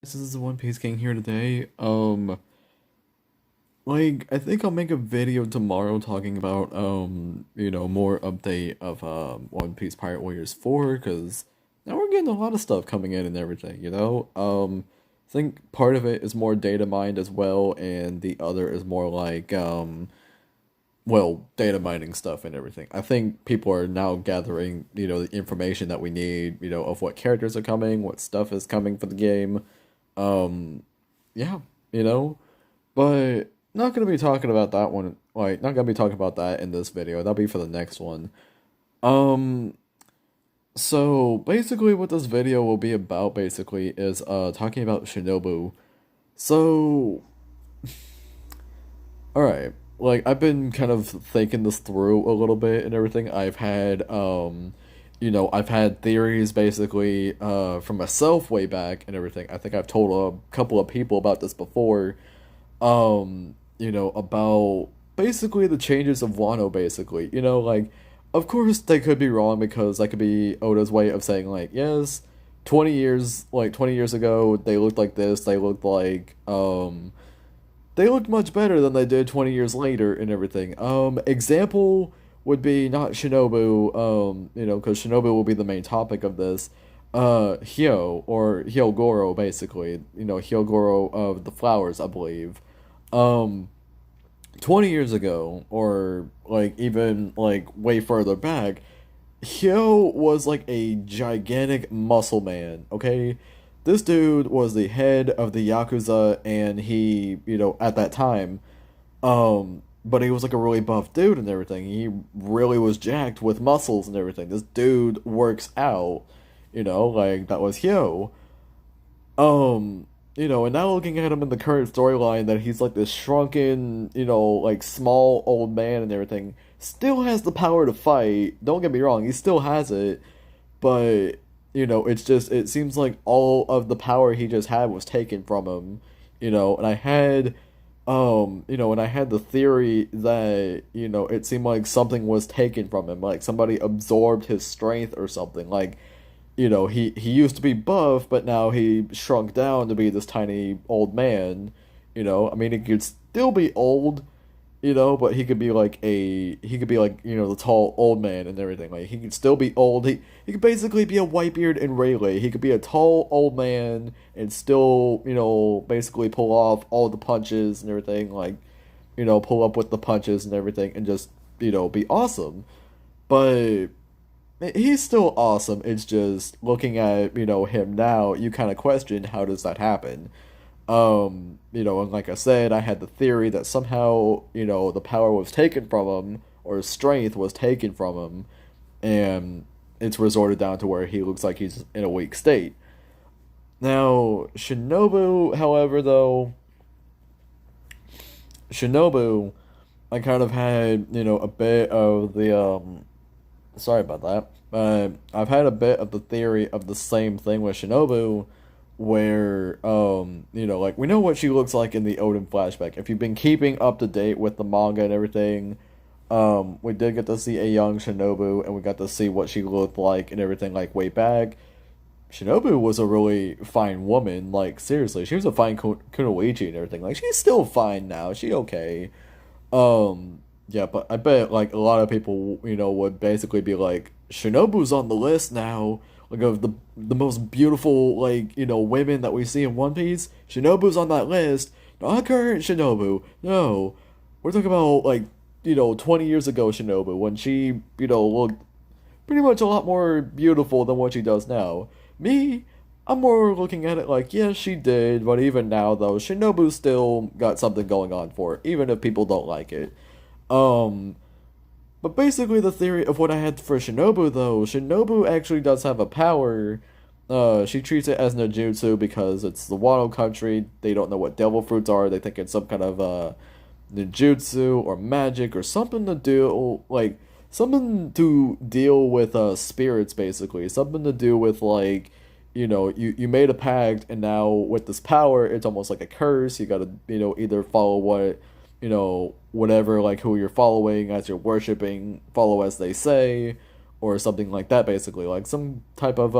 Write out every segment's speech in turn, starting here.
This is the One Piece King here today. I think I'll make a video tomorrow talking about, more update of, One Piece Pirate Warriors 4, because now we're getting a lot of stuff coming in and everything, you know? I think part of it is more data mined as well, and the other is more like, data mining stuff and everything. I think people are now gathering, the information that we need, of what characters are coming, what stuff is coming for the game. Um, yeah, you know, but not gonna be talking about that one. Not gonna be talking about that in this video. That'll be for the next one. Um, so basically, what this video will be about basically is talking about Shinobu. So, all right, I've been kind of thinking this through a little bit and everything. I've had theories basically from myself way back and everything. I think I've told a couple of people about this before. About basically the changes of Wano basically. Of course they could be wrong because that could be Oda's way of saying like, yes, 20 years ago they looked like this, they looked much better than they did 20 years later and everything. Example would be not Shinobu, because Shinobu will be the main topic of this. Hyo, or Hyogoro, basically. Hyogoro of the Flowers, I believe. 20 years ago, or, even, way further back, Hyo was, a gigantic muscle man, okay? This dude was the head of the Yakuza, and he, at that time, but he was, a really buff dude and everything. He really was jacked with muscles and everything. This dude works out, that was Hyo. And now looking at him in the current storyline that he's this shrunken, small old man and everything, still has the power to fight. Don't get me wrong, he still has it, but it seems like all of the power he just had was taken from him, and I had the theory that, it seemed like something was taken from him, like somebody absorbed his strength or something, he used to be buff, but now he shrunk down to be this tiny old man. I mean, he could still be old, but he could be the tall old man and everything. Like he could still be old. He could basically be a Whitebeard and Rayleigh. He could be a tall old man and still, basically pull off all the punches and everything. Pull up with the punches and everything and just, be awesome. But he's still awesome. It's just looking at, him now, you kind of question how does that happen? And like I said, I had the theory that somehow, the power was taken from him or his strength was taken from him and it's resorted down to where he looks like he's in a weak state. Now, Shinobu, I kind of had, a bit of the sorry about that. I've had a bit of the theory of the same thing with Shinobu, where we know what she looks like in the Odin flashback. If you've been keeping up to date with the manga and everything, we did get to see a young Shinobu, and we got to see what she looked like and everything way back. Shinobu was a really fine woman. Seriously, she was a fine kunoichi and everything. She's still fine now. She okay. Yeah, but I bet a lot of people, would basically be like, Shinobu's on the list now, of the most beautiful, women that we see in One Piece. Shinobu's on that list. Not current Shinobu. No. We're talking about 20 years ago Shinobu when she, looked pretty much a lot more beautiful than what she does now. Me, I'm more looking at it yes, she did, but even now though, Shinobu still got something going on for her, even if people don't like it. Um, but basically the theory of what I had for Shinobu though, Shinobu actually does have a power. She treats it as Ninjutsu because it's the Wano country. They don't know what devil fruits are. They think it's some kind of ninjutsu or magic or something to do something to deal with spirits basically. Something to do with you made a pact and now with this power it's almost like a curse. You gotta, either follow whatever who you're following as you're worshiping, follow as they say, or something like that basically. Some type of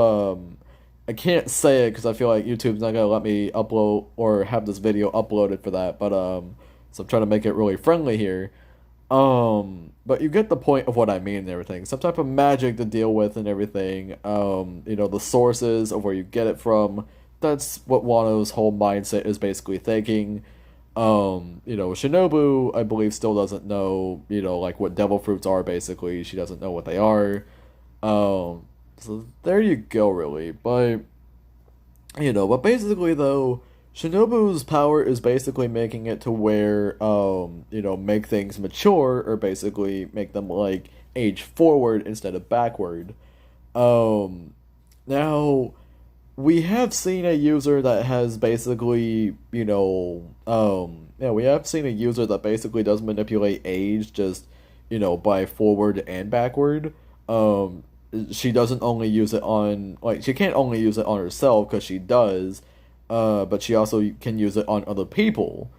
I can't say it because I feel like YouTube's not gonna let me upload or have this video uploaded for that. But so I'm trying to make it really friendly here. But you get the point of what I mean and everything. Some type of magic to deal with and everything. The sources of where you get it from. That's what Wano's whole mindset is basically thinking. Shinobu, I believe, still doesn't know, like what devil fruits are basically. She doesn't know what they are. So there you go, really. But basically, though, Shinobu's power is basically making it to where, make things mature, or basically make them, like, age forward instead of backward. Um, Now, we have seen a user that has basically, yeah, we have seen a user that basically does manipulate age just, by forward and backward. Um, she doesn't only use it on, like, she can't only use it on herself because she does, but she also can use it on other people.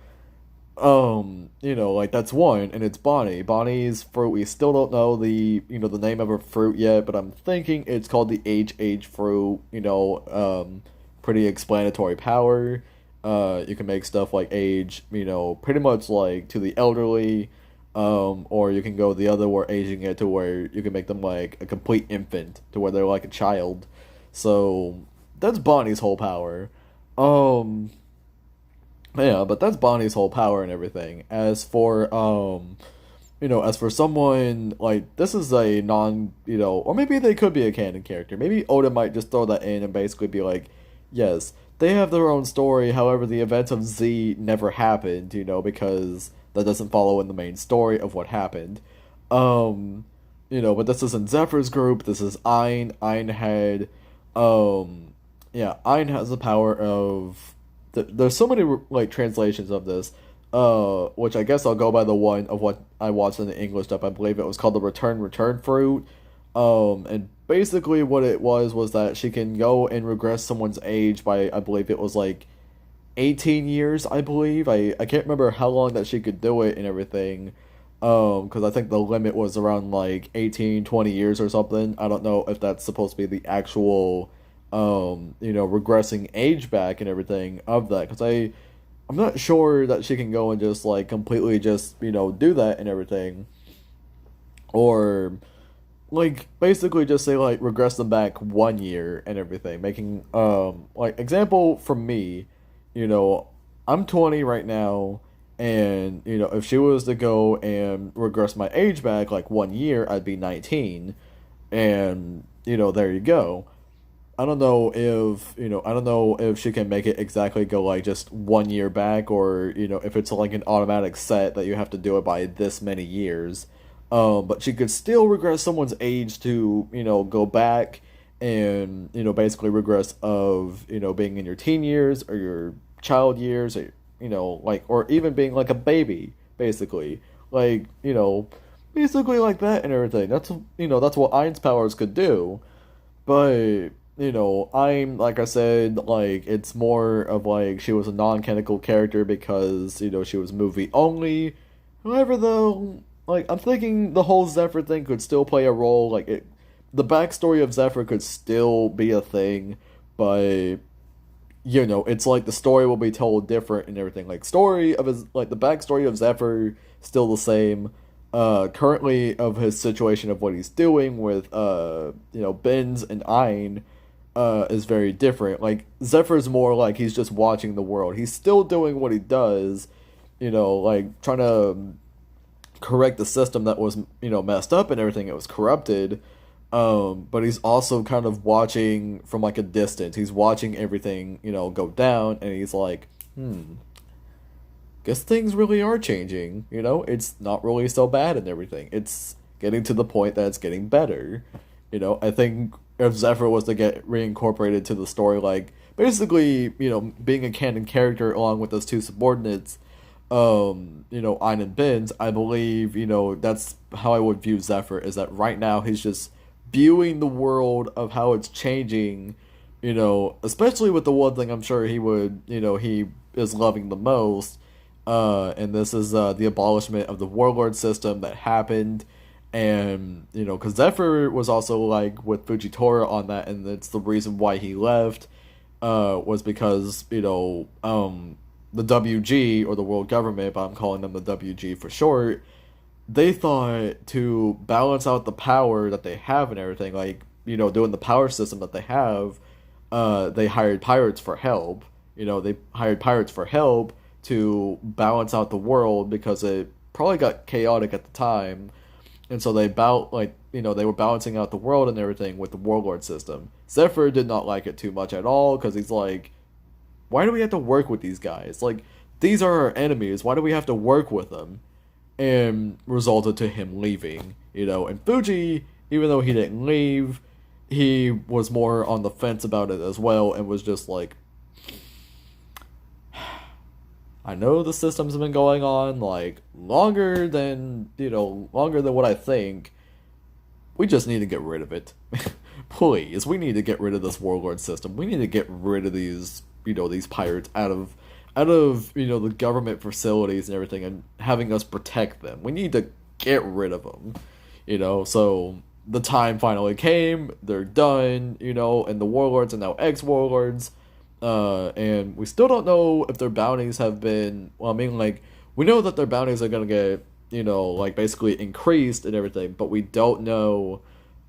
Like that's one, and it's Bonnie. Bonnie's fruit, we still don't know the name of her fruit yet, but I'm thinking it's called the Age fruit, pretty explanatory power. You can make stuff like age, pretty much like to the elderly, or you can go the other where aging it to where you can make them like a complete infant to where they're like a child. So that's Bonnie's whole power. Um, yeah, but that's Bonnie's whole power and everything. As for someone like this is a non, or maybe they could be a canon character. Maybe Oda might just throw that in and basically be like, yes, they have their own story. However, the events of Z never happened, because that doesn't follow in the main story of what happened. Um, but this isn't Zephyr's group. This is Ein. Ein had, yeah, Ein has the power of there's so many like translations of this, which I guess I'll go by the one of what I watched in the English stuff. I believe it was called the Return fruit. And basically what it was that she can go and regress someone's age by I believe it was like 18 years. I believe I can't remember how long that she could do it and everything. Because I think the limit was around like 18, 20 years or something. I don't know if that's supposed to be the actual regressing age back and everything of that because I'm not sure that she can go and just like completely just do that and everything, or like basically just say like regress them back 1 year and everything, making like example from me, you know, I'm 20 right now, and if she was to go and regress my age back like 1 year, I'd be 19, and there you go. I don't know if she can make it exactly go like just 1 year back, or if it's like an automatic set that you have to do it by this many years. But she could still regress someone's age to go back and basically regress of being in your teen years or your child years, or like, or even being like a baby, basically, like basically like that and everything. That's what Ein's powers could do. But I'm like I said, like it's more of like she was a non-canonical character because she was movie only. However, though, like I'm thinking the whole Zephyr thing could still play a role. The backstory of Zephyr could still be a thing, but it's like the story will be told different and everything. Like story of his, like the backstory of Zephyr still the same. Currently of his situation of what he's doing with Benz and Ein is very different. Like Zephyr's more like he's just watching the world. He's still doing what he does, like trying to correct the system that was messed up and everything. It was corrupted. But he's also kind of watching from like a distance. He's watching everything go down, and he's like, guess things really are changing. It's not really so bad and everything. It's getting to the point that it's getting better. I think if Zephyr was to get reincorporated to the story, like basically, being a canon character along with those two subordinates, Ein and Benz, I believe, that's how I would view Zephyr, is that right now he's just viewing the world of how it's changing, especially with the one thing I'm sure he would, he is loving the most, and this is the abolishment of the warlord system that happened, And because Zephyr was also like with Fujitora on that, and it's the reason why he left, was because the WG, or the world government, but I'm calling them the WG for short. They thought to balance out the power that they have and everything, like doing the power system that they have, they hired pirates for help. They hired pirates for help to balance out the world because it probably got chaotic at the time, and so they were balancing out the world and everything with the warlord system. Zephyr did not like it too much at all because he's like, why do we have to work with these guys? Like, these are our enemies. Why do we have to work with them? And resulted to him leaving. And Fuji, even though he didn't leave, he was more on the fence about it as well, and was just like, I know the system's been going on like longer than what I think. We just need to get rid of it. Please, we need to get rid of this warlord system. We need to get rid of these pirates out of the government facilities and everything, and having us protect them. We need to get rid of them. So the time finally came. They're done. And the warlords are now ex-warlords. And we still don't know if their bounties have been. Well, I mean, like, we know that their bounties are gonna get like basically increased and everything, but we don't know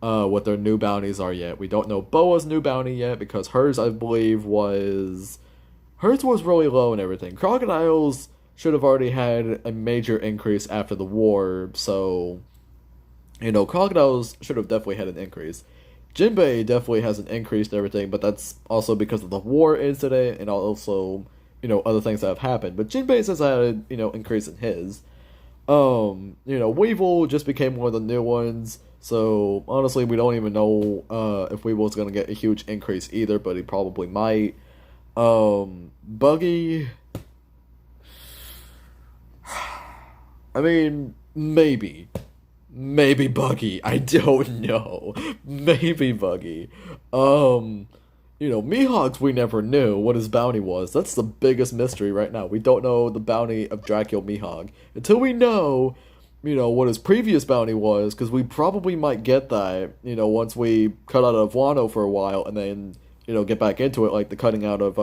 what their new bounties are yet. We don't know Boa's new bounty yet because hers, I believe, was really low and everything. Crocodiles should have already had a major increase after the war, so Crocodiles should have definitely had an increase. Jinbei definitely has an increase and everything, but that's also because of the war incident and also other things that have happened. But Jinbei has had increase in his. Weevil just became one of the new ones. So honestly, we don't even know if Weevil's gonna get a huge increase either, but he probably might. Buggy. I mean, maybe. Maybe Buggy. I don't know. Maybe Buggy. Mihawk's, we never knew what his bounty was. That's the biggest mystery right now. We don't know the bounty of Dracula Mihawk. Until we know, what his previous bounty was, because we probably might get that, once we cut out of Wano for a while and then, get back into it, like the cutting out of,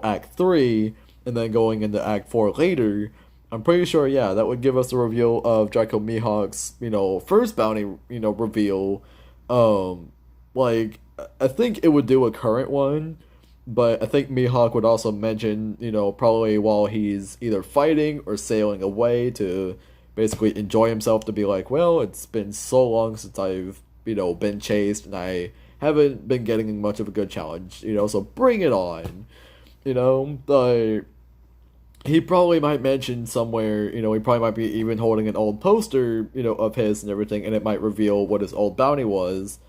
Act 3, and then going into Act 4 later. I'm pretty sure, yeah, that would give us the reveal of Draco Mihawk's, first bounty, reveal. Like, I think it would do a current one, but I think Mihawk would also mention, probably while he's either fighting or sailing away to basically enjoy himself, to be like, well, it's been so long since I've, been chased and I haven't been getting much of a good challenge, so bring it on. Like, he probably might mention somewhere, he probably might be even holding an old poster, of his and everything, and it might reveal what his old bounty was,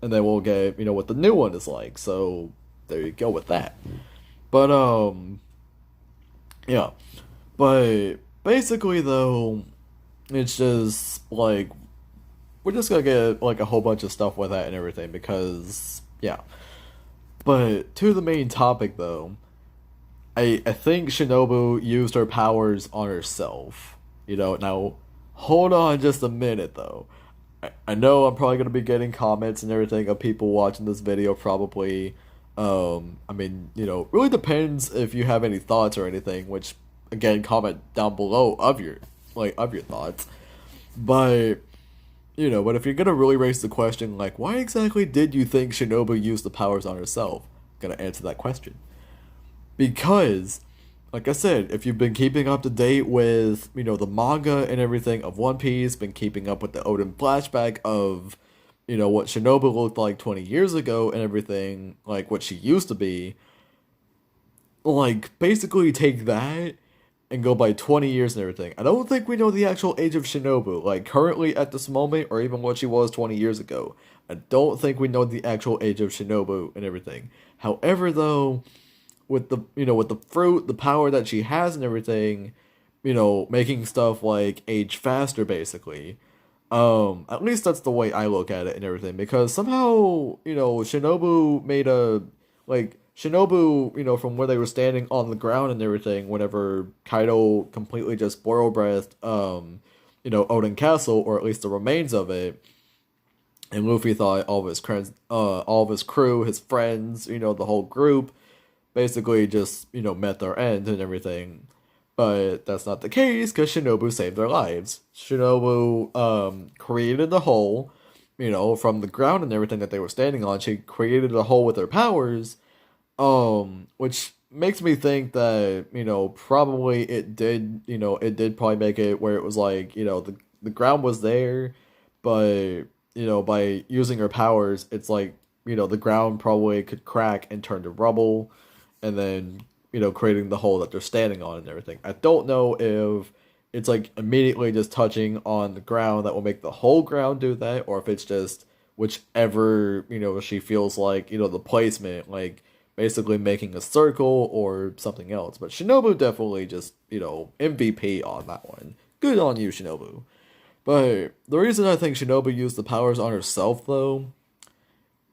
and then we'll get, what the new one is like. So there you go with that. But yeah. But basically though, it's just like we're just gonna get like a whole bunch of stuff with that and everything because yeah. But to the main topic though, I think Shinobu used her powers on herself. Now hold on just a minute though. I know I'm probably gonna be getting comments and everything of people watching this video probably. I mean, really depends if you have any thoughts or anything, which again comment down below of your thoughts. But but if you're gonna really raise the question like why exactly did you think Shinobu used the powers on herself? I'm gonna answer that question. Because, like I said, if you've been keeping up to date with, the manga and everything of One Piece, been keeping up with the Odin flashback of, what Shinobu looked like 20 years ago and everything, like what she used to be, like, basically take that and go by 20 years and everything. I don't think we know the actual age of Shinobu, like, currently at this moment, or even what she was 20 years ago. I don't think we know the actual age of Shinobu and everything. However, though, with the with the fruit, the power that she has and everything, making stuff like age faster basically. At least that's the way I look at it and everything, because somehow, Shinobu made a Shinobu, from where they were standing on the ground and everything, whenever Kaido completely just boil breathed Odin Castle, or at least the remains of it. And Luffy thought all of his crew, his friends, the whole group, basically just met their end and everything. But that's not the case because Shinobu saved their lives. Shinobu created the hole, from the ground and everything that they were standing on. She created a hole with her powers, which makes me think that probably it did probably make it where it was like the ground was there, but by using her powers, it's like the ground probably could crack and turn to rubble, and then creating the hole that they're standing on and everything. I don't know if it's like immediately just touching on the ground that will make the whole ground do that, or if it's just whichever she feels like the placement, like basically making a circle or something else. But Shinobu definitely just MVP on that one. Good on you, Shinobu. But the reason I think Shinobu used the powers on herself, though,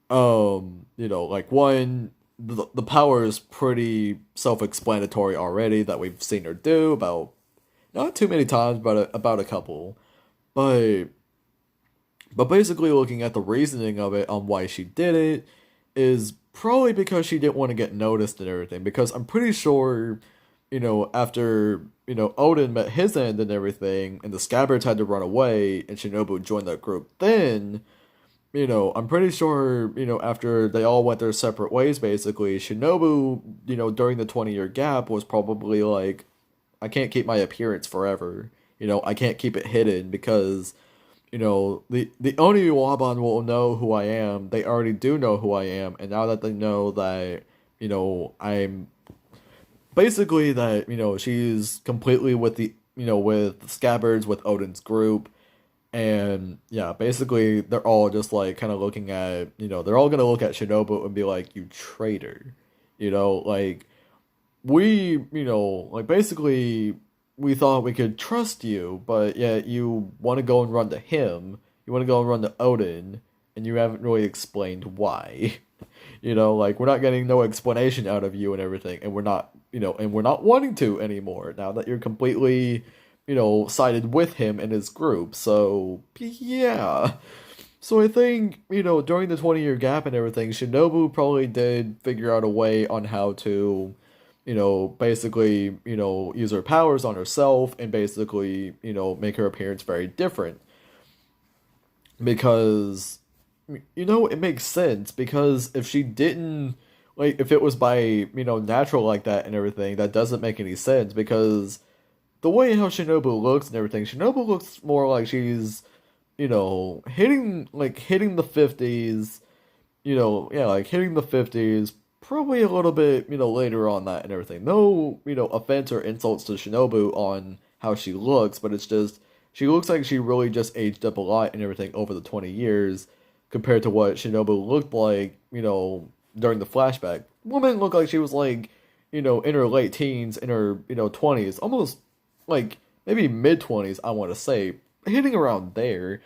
like one, the power is pretty self-explanatory already that we've seen her do about not too many times, but about a couple. But basically, looking at the reasoning of it on why she did it is probably because she didn't want to get noticed and everything. Because I'm pretty sure, after Odin met his end and everything, and the Scabbards had to run away, and Shinobu joined that group, then I'm pretty sure, after they all went their separate ways, basically, Shinobu, during the 20-year gap was probably like, I can't keep my appearance forever. I can't keep it hidden because, the only Waban will know who I am. They already do know who I am, and now that they know that, I'm basically that, she's completely with with the Scabbards, with Odin's group. And yeah, basically they're all just like kind of looking at, they're all gonna look at Shinobu and be like, "You traitor," like like basically we thought we could trust you, but yet you want to go and run to him, you want to go and run to Odin, and you haven't really explained why. Like we're not getting no explanation out of you and everything, and we're not wanting to anymore now that you're completely sided with him and his group. So, yeah. So I think, during the 20-year gap and everything, Shinobu probably did figure out a way on how to, basically, use her powers on herself and basically, make her appearance very different. Because, it makes sense. Because if she didn't, like, if it was by, natural like that and everything, that doesn't make any sense because the way how Shinobu looks and everything, Shinobu looks more like she's, hitting the 50s, yeah, like hitting the 50s, probably a little bit, later on that and everything. No, offense or insults to Shinobu on how she looks, but it's just, she looks like she really just aged up a lot and everything over the 20 years compared to what Shinobu looked like, during the flashback. Woman looked like she was like, in her late teens, in her, 20s, almost like maybe mid-20s, I want to say, hitting around there.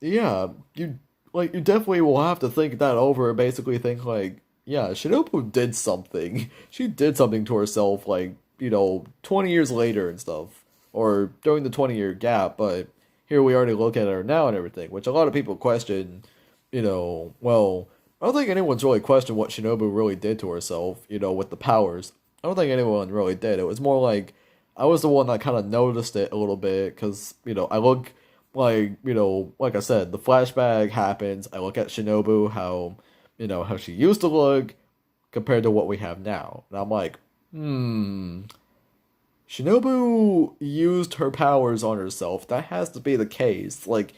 Yeah, you definitely will have to think that over and basically think like, yeah, Shinobu did something. She did something to herself like, 20 years later and stuff, or during the 20-year gap, but here we already look at her now and everything, which a lot of people question, well, I don't think anyone's really questioned what Shinobu really did to herself, with the powers. I don't think anyone really did. It was more like I was the one that kind of noticed it a little bit because, I look like, like I said, the flashback happens. I look at Shinobu, how she used to look compared to what we have now. And I'm like, Shinobu used her powers on herself. That has to be the case. Like,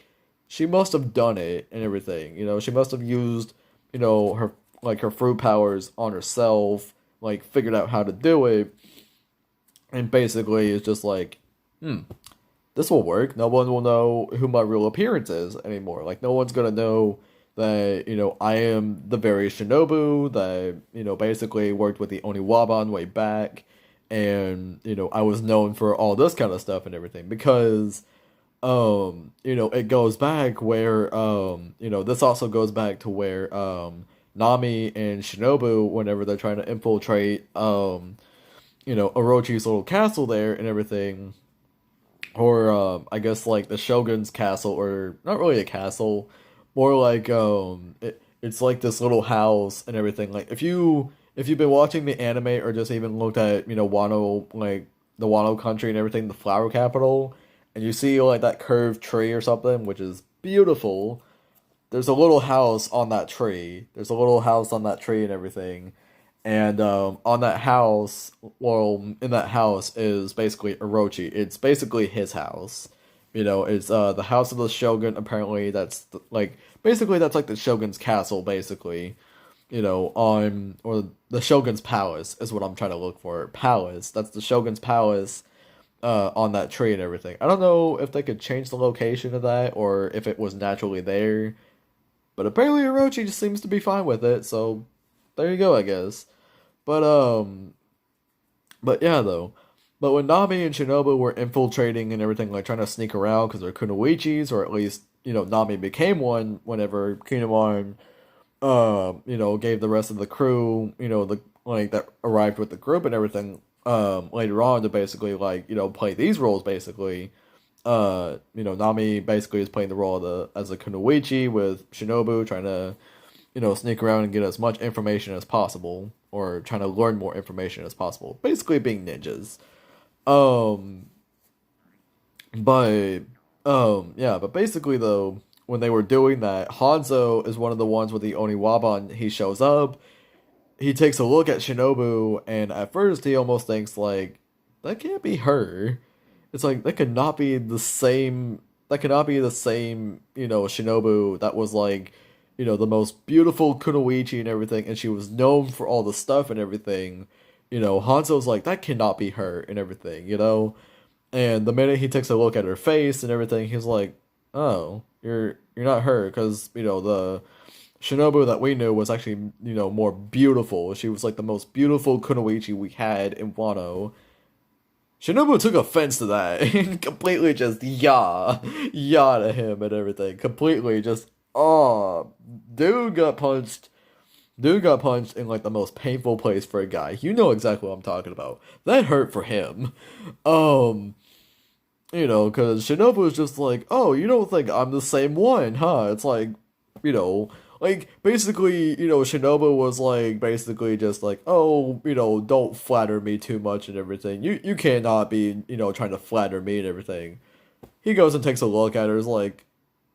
she must have done it and everything. She must have used, her fruit powers on herself, like, figured out how to do it. And basically, it's just like, this will work. No one will know who my real appearance is anymore. Like, no one's gonna know that, I am the very Shinobu that, basically worked with the Oniwaban way back. And, I was known for all this kind of stuff and everything. Because, it goes back where, this also goes back to where, Nami and Shinobu, whenever they're trying to infiltrate, Orochi's little castle there and everything, or I guess like the Shogun's castle, or not really a castle, more like it's like this little house and everything. Like if you've been watching the anime or just even looked at Wano, like the Wano country and everything, the flower capital, and you see like that curved tree or something, which is beautiful. There's a little house on that tree. There's a little house on that tree and everything. And on that house, well, in that house is basically Orochi. It's basically his house. It's the house of the Shogun. Apparently, like basically that's like the Shogun's castle, basically. On or the Shogun's palace is what I'm trying to look for. Palace. That's the Shogun's palace. On that tree and everything. I don't know if they could change the location of that or if it was naturally there. But apparently Orochi just seems to be fine with it, so there you go, I guess. But but yeah though. But when Nami and Shinobu were infiltrating and everything, like trying to sneak around because they're kunoichis, or at least Nami became one whenever Kinemon gave the rest of the crew, the like that arrived with the group and everything, later on to basically like play these roles basically. Nami basically is playing the role of as a kunoichi with Shinobu, trying to sneak around and get as much information as possible, or trying to learn more information as possible. Basically, being ninjas. Um, but yeah, but basically though, when they were doing that, Hanzo is one of the ones with the Oniwaban. He shows up. He takes a look at Shinobu, and at first he almost thinks like, that can't be her. It's like that could not be the same. That could not be the same. Shinobu that was like, the most beautiful kunoichi and everything, and she was known for all the stuff and everything. Hanzo's like, that cannot be her and everything. And the minute he takes a look at her face and everything, he's like, oh, you're not her, because the Shinobu that we knew was actually more beautiful. She was like the most beautiful kunoichi we had in Wano. Shinobu took offense to that and completely just yah to him and everything. Completely just oh, dude got punched. Dude got punched in like the most painful place for a guy. You know exactly what I'm talking about. That hurt for him. Um, because Shinobu is just like, oh, you don't think I'm the same one, huh? It's like, you know, like basically, Shinobu was like basically just like, oh, don't flatter me too much and everything. You cannot be, trying to flatter me and everything. He goes and takes a look at her, is like,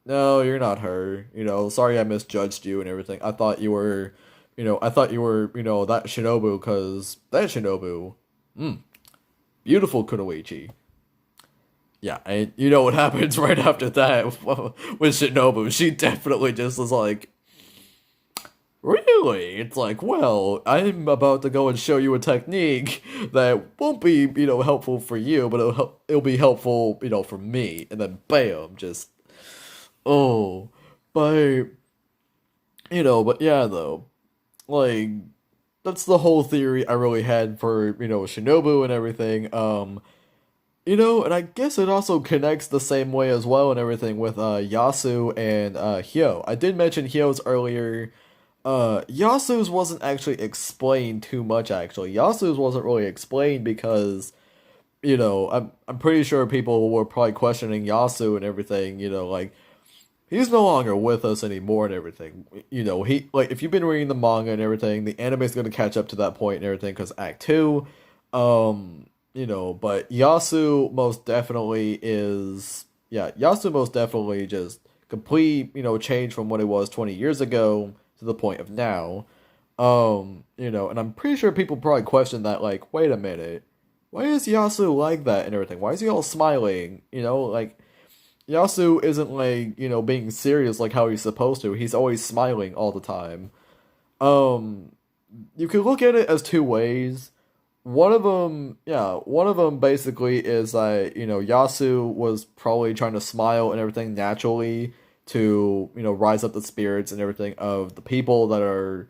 no, you're not her. Sorry I misjudged you and everything. I thought you were, that Shinobu, because that Shinobu, beautiful kunoichi. Yeah, and you know what happens right after that with Shinobu. She definitely just was like, really? It's like, well, I'm about to go and show you a technique that won't be, helpful for you, but it'll be helpful, for me. And then bam, just oh, but but yeah, though, like that's the whole theory I really had for Shinobu and everything. And I guess it also connects the same way as well and everything with Yasu and Hyo. I did mention Hyo's earlier. Yasu's wasn't actually explained too much actually. Yasu's wasn't really explained because, I'm pretty sure people were probably questioning Yasu and everything, like he's no longer with us anymore and everything. He like if you've been reading the manga and everything, the anime's gonna catch up to that point and everything because Act Two, but Yasu most definitely is yeah, Yasu most definitely just complete change from what it was 20 years ago to the point of now. And I'm pretty sure people probably question that like, wait a minute, why is Yasu like that and everything? Why is he all smiling? Like Yasu isn't like, being serious like how he's supposed to. He's always smiling all the time. Um, you can look at it as two ways. One of them basically is that, Yasu was probably trying to smile and everything naturally to, rise up the spirits and everything of the people that are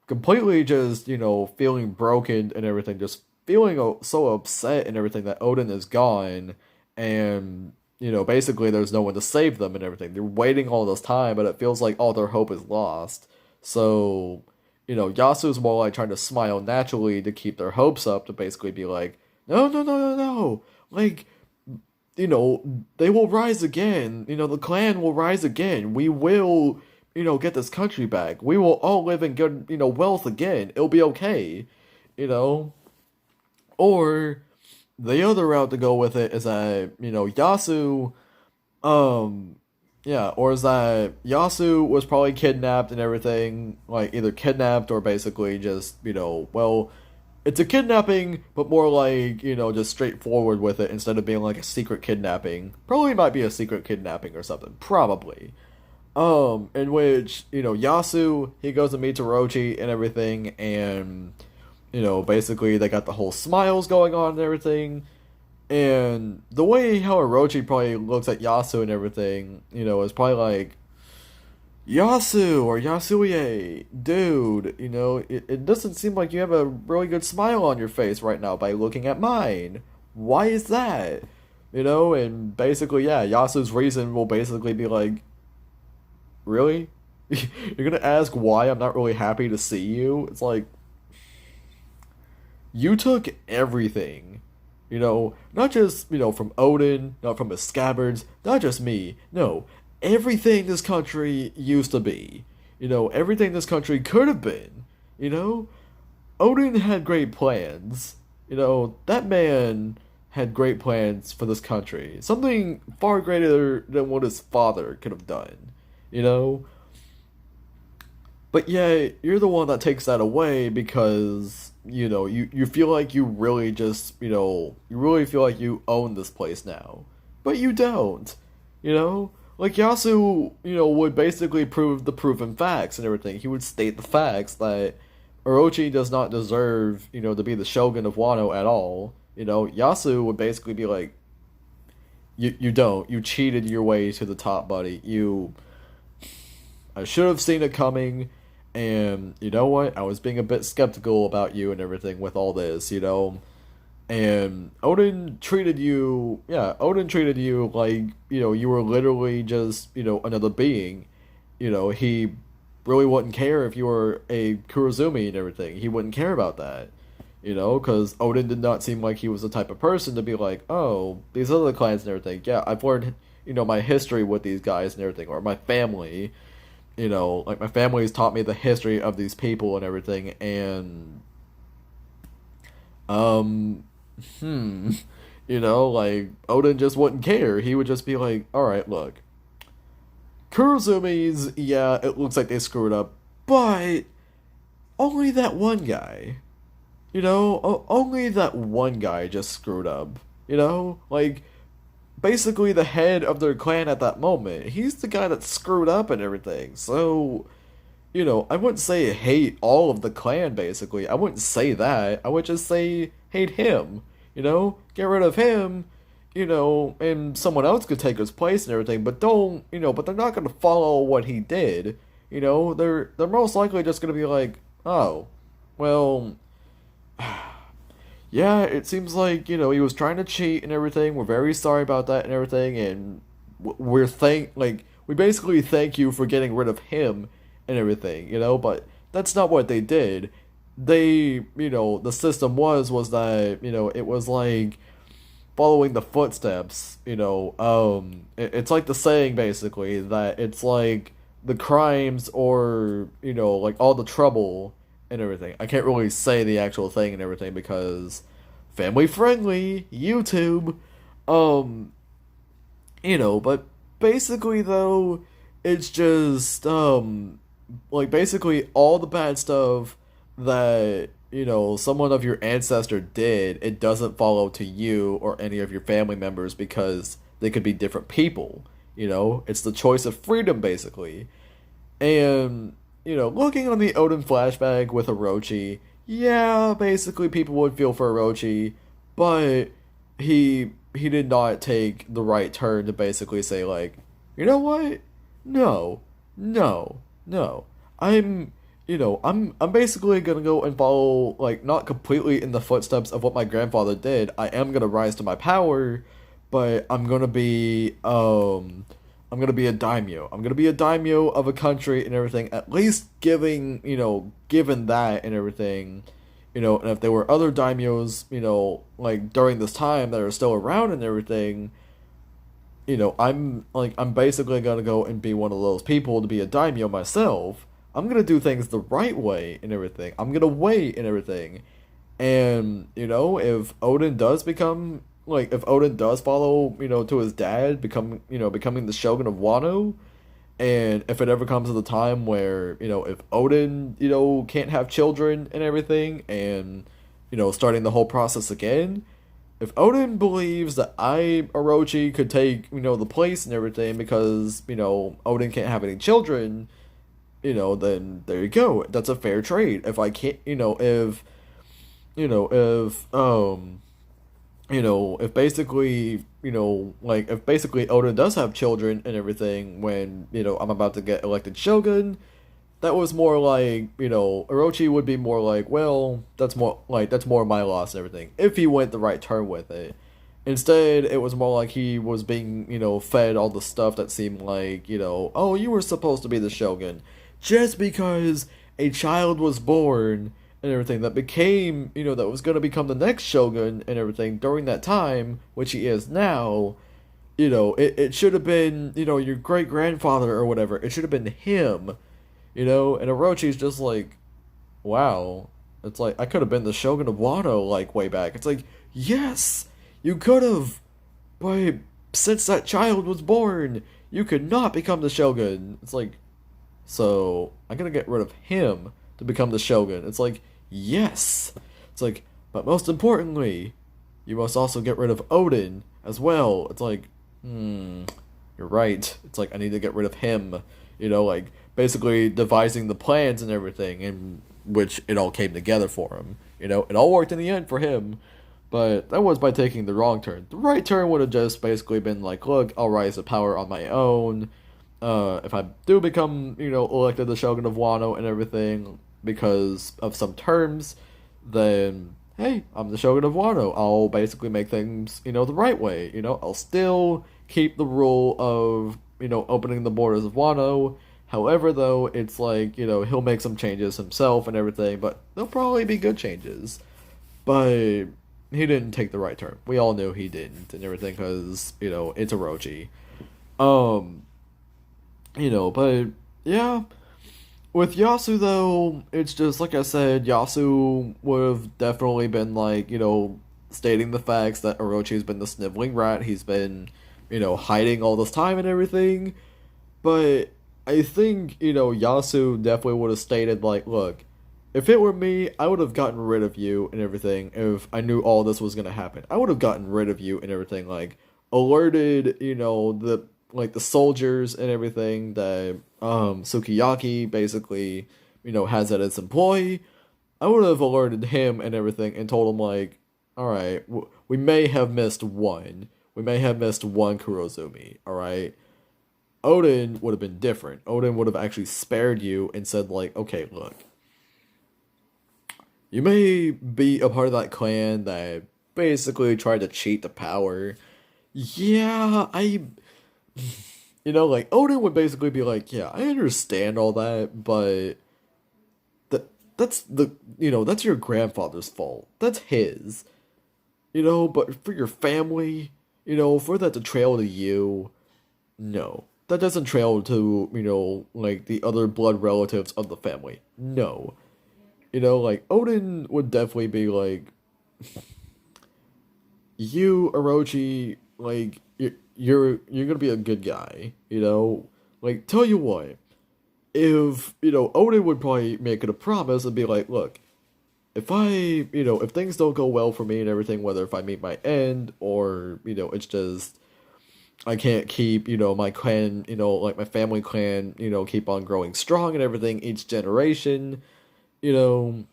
completely just, feeling broken and everything, just feeling so upset and everything that Odin is gone, and basically there's no one to save them and everything. They're waiting all this time, but it feels like all their hope is lost. So, Yasu's more like trying to smile naturally to keep their hopes up, to basically be like, no, no, no, no, no, like they will rise again. The clan will rise again. We will, get this country back. We will all live in good, wealth again. It'll be okay, you know? Or the other route to go with it is that, Yasu, um, yeah, or is that Yasu was probably kidnapped and everything, like either kidnapped or basically just, well, it's a kidnapping, but more like, just straightforward with it instead of being like a secret kidnapping. Probably might be a secret kidnapping or something. Probably. In which, Yasu, he goes to meet Orochi and everything, and, basically they got the whole smiles going on and everything. And the way how Orochi probably looks at Yasu and everything, is probably like, Yasu or Yasuye, dude, it doesn't seem like you have a really good smile on your face right now by looking at mine. Why is that? And basically, yeah, Yasu's reason will basically be like, really? You're gonna ask why I'm not really happy to see you? It's like, you took everything. Not just, from Odin, not from the scabbards, not just me. No, everything this country used to be. Everything this country could have been. Odin had great plans. That man had great plans for this country. Something far greater than what his father could have done. You know? But yeah, you're the one that takes that away because, you feel like you really just, you really feel like you own this place now. But you don't. Like Yasu, would basically prove the proven facts and everything. He would state the facts that Orochi does not deserve, to be the shogun of Wano at all. Yasu would basically be like, you don't. You cheated your way to the top, buddy. I should have seen it coming, and you know what? I was being a bit skeptical about you and everything with all this, And Odin treated you, like, you were literally just, another being. He really wouldn't care if you were a Kurozumi and everything. He wouldn't care about that. Because Odin did not seem like he was the type of person to be like, oh, these other clans and everything. Yeah, I've learned, my history with these guys and everything, or my family. Like my family's taught me the history of these people and everything, and um, like Odin just wouldn't care. He would just be like, all right, look, Kurozumi's, yeah, it looks like they screwed up, but only that one guy, only that one guy just screwed up, like basically the head of their clan at that moment. He's the guy that screwed up and everything. So, I wouldn't say hate all of the clan, basically. I wouldn't say that. I would just say hate him. Get rid of him, and someone else could take his place and everything, but don't, but they're not going to follow what he did. They're most likely just going to be like, oh, well, yeah, it seems like, he was trying to cheat and everything. We're very sorry about that and everything. And we basically thank you for getting rid of him and everything, but that's not what they did. They, the system was that, it was like following the footsteps, it's like the saying basically that it's like the crimes or, like all the trouble and everything. I can't really say the actual thing and everything because family friendly, YouTube. But basically though, it's just like basically all the bad stuff that, someone of your ancestor did, it doesn't follow to you or any of your family members because they could be different people. It's the choice of freedom basically. And looking on the Odin flashback with Orochi, yeah, basically people would feel for Orochi, but he did not take the right turn to basically say like, you know what? No, no, no. I'm basically gonna go and follow like not completely in the footsteps of what my grandfather did. I am gonna rise to my power, but I'm gonna be a daimyo. I'm gonna be a daimyo of a country and everything. At least given that and everything, and if there were other daimyos, like during this time that are still around and everything, I'm basically gonna go and be one of those people to be a daimyo myself. I'm gonna do things the right way and everything. I'm gonna wait and everything. And, if Odin does become if Odin does follow, to his dad, becoming the Shogun of Wano, and if it ever comes to the time where, if Odin, can't have children and everything, and, starting the whole process again, if Odin believes that Orochi could take, the place and everything because, Odin can't have any children, then there you go. That's a fair trade. If I can't, you know, if if basically, if basically Oda does have children and everything when, I'm about to get elected shogun, that was more like, Orochi would be more like, well, that's more my loss and everything, if he went the right turn with it. Instead, it was more like he was being, fed all the stuff that seemed like, oh, you were supposed to be the shogun. Just because a child was born and everything that became, that was going to become the next shogun and everything during that time, which he is now, it should have been, your great grandfather or whatever. It should have been him, and Orochi's just like, wow. It's like, I could have been the shogun of Wano, like, way back. It's like, yes, you could have, but since that child was born, you could not become the shogun. It's like, so I'm gonna get rid of him to become the shogun. It's like, yes. It's like, but most importantly, you must also get rid of Odin as well. It's like, you're right. It's like, I need to get rid of him. Like, basically devising the plans and everything, in which it all came together for him. It all worked in the end for him. But that was by taking the wrong turn. The right turn would have just basically been like, look, I'll rise to power on my own. If I do become, elected the Shogun of Wano and everything because of some terms, then, hey, I'm the Shogun of Wano. I'll basically make things, the right way. I'll still keep the rule of, opening the borders of Wano. However, though, it's like, he'll make some changes himself and everything, but they'll probably be good changes. But he didn't take the right turn. We all knew he didn't and everything because, it's Orochi. But yeah, with Yasu though, it's just like I said, Yasu would have definitely been like, stating the facts that Orochi's been the sniveling rat. He's been, hiding all this time and everything. But I think, Yasu definitely would have stated like, look, if it were me, I would have gotten rid of you and everything if I knew all this was gonna happen. I would have gotten rid of you and everything, like, alerted, the soldiers and everything that Sukiyaki basically, has at its employee. I would have alerted him and everything and told him like, all right, we may have missed one. We may have missed one Kurozumi, all right? Odin would have been different. Odin would have actually spared you and said like, okay, look, you may be a part of that clan that basically tried to cheat the power. Yeah, like, Odin would basically be like, yeah, I understand all that, but that's your grandfather's fault. That's his. But for your family, for that to trail to you, no. That doesn't trail to, like, the other blood relatives of the family. No. Like, Odin would definitely be like, you, Orochi, like, you're gonna be a good guy, Like, tell you what, if, Odin would probably make it a promise and be like, look, if if things don't go well for me and everything, whether if I meet my end, or, it's just, I can't keep, my clan, like, my family clan, keep on growing strong and everything each generation, then,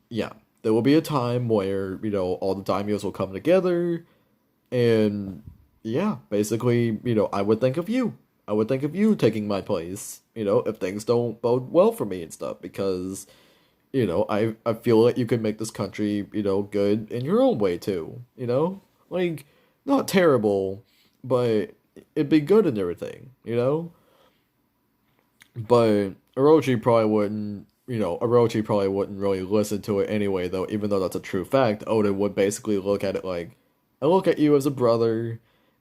yeah, there will be a time where, all the daimyos will come together, and, yeah, basically, I would think of you. I would think of you taking my place, if things don't bode well for me and stuff, because, I feel like you can make this country, good in your own way, too, Like, not terrible, but it'd be good and everything, But Orochi probably wouldn't really listen to it anyway, though, even though that's a true fact. Oda would basically look at it like, I look at you as a brother,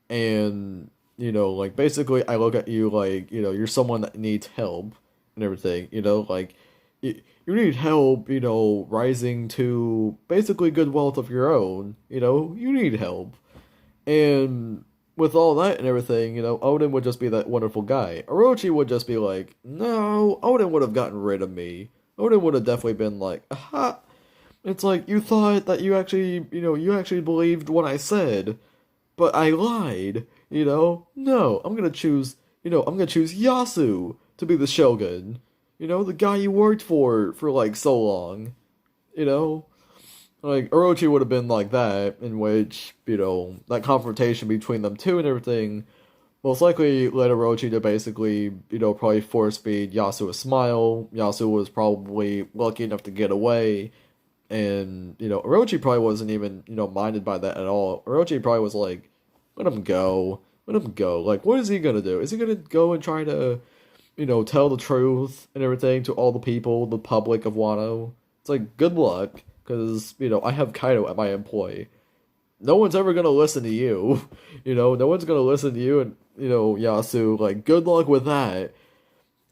and like basically I look at you like you're someone that needs help and everything. Like you need help. Rising to basically good wealth of your own. You need help, and with all that and everything, Odin would just be that wonderful guy. Orochi would just be like, no, Odin would have gotten rid of me. Odin would have definitely been like, aha. It's like you thought that you actually believed what I said, but I lied. No, I'm gonna choose Yasu to be the Shogun. The guy you worked for like so long. You know, like Orochi would have been like that, in which that confrontation between them two and everything most likely led Orochi to basically probably force feed Yasu a smile. Yasu was probably lucky enough to get away, and Orochi probably wasn't even minded by that at all. Orochi probably was like, let him go. Let him go. Like, what is he gonna do? Is he gonna go and try to, tell the truth and everything to all the people, the public of Wano? It's like, good luck, because, I have Kaido at my employ. No one's ever gonna listen to you. No one's gonna listen to you, and, Yasu, like, good luck with that.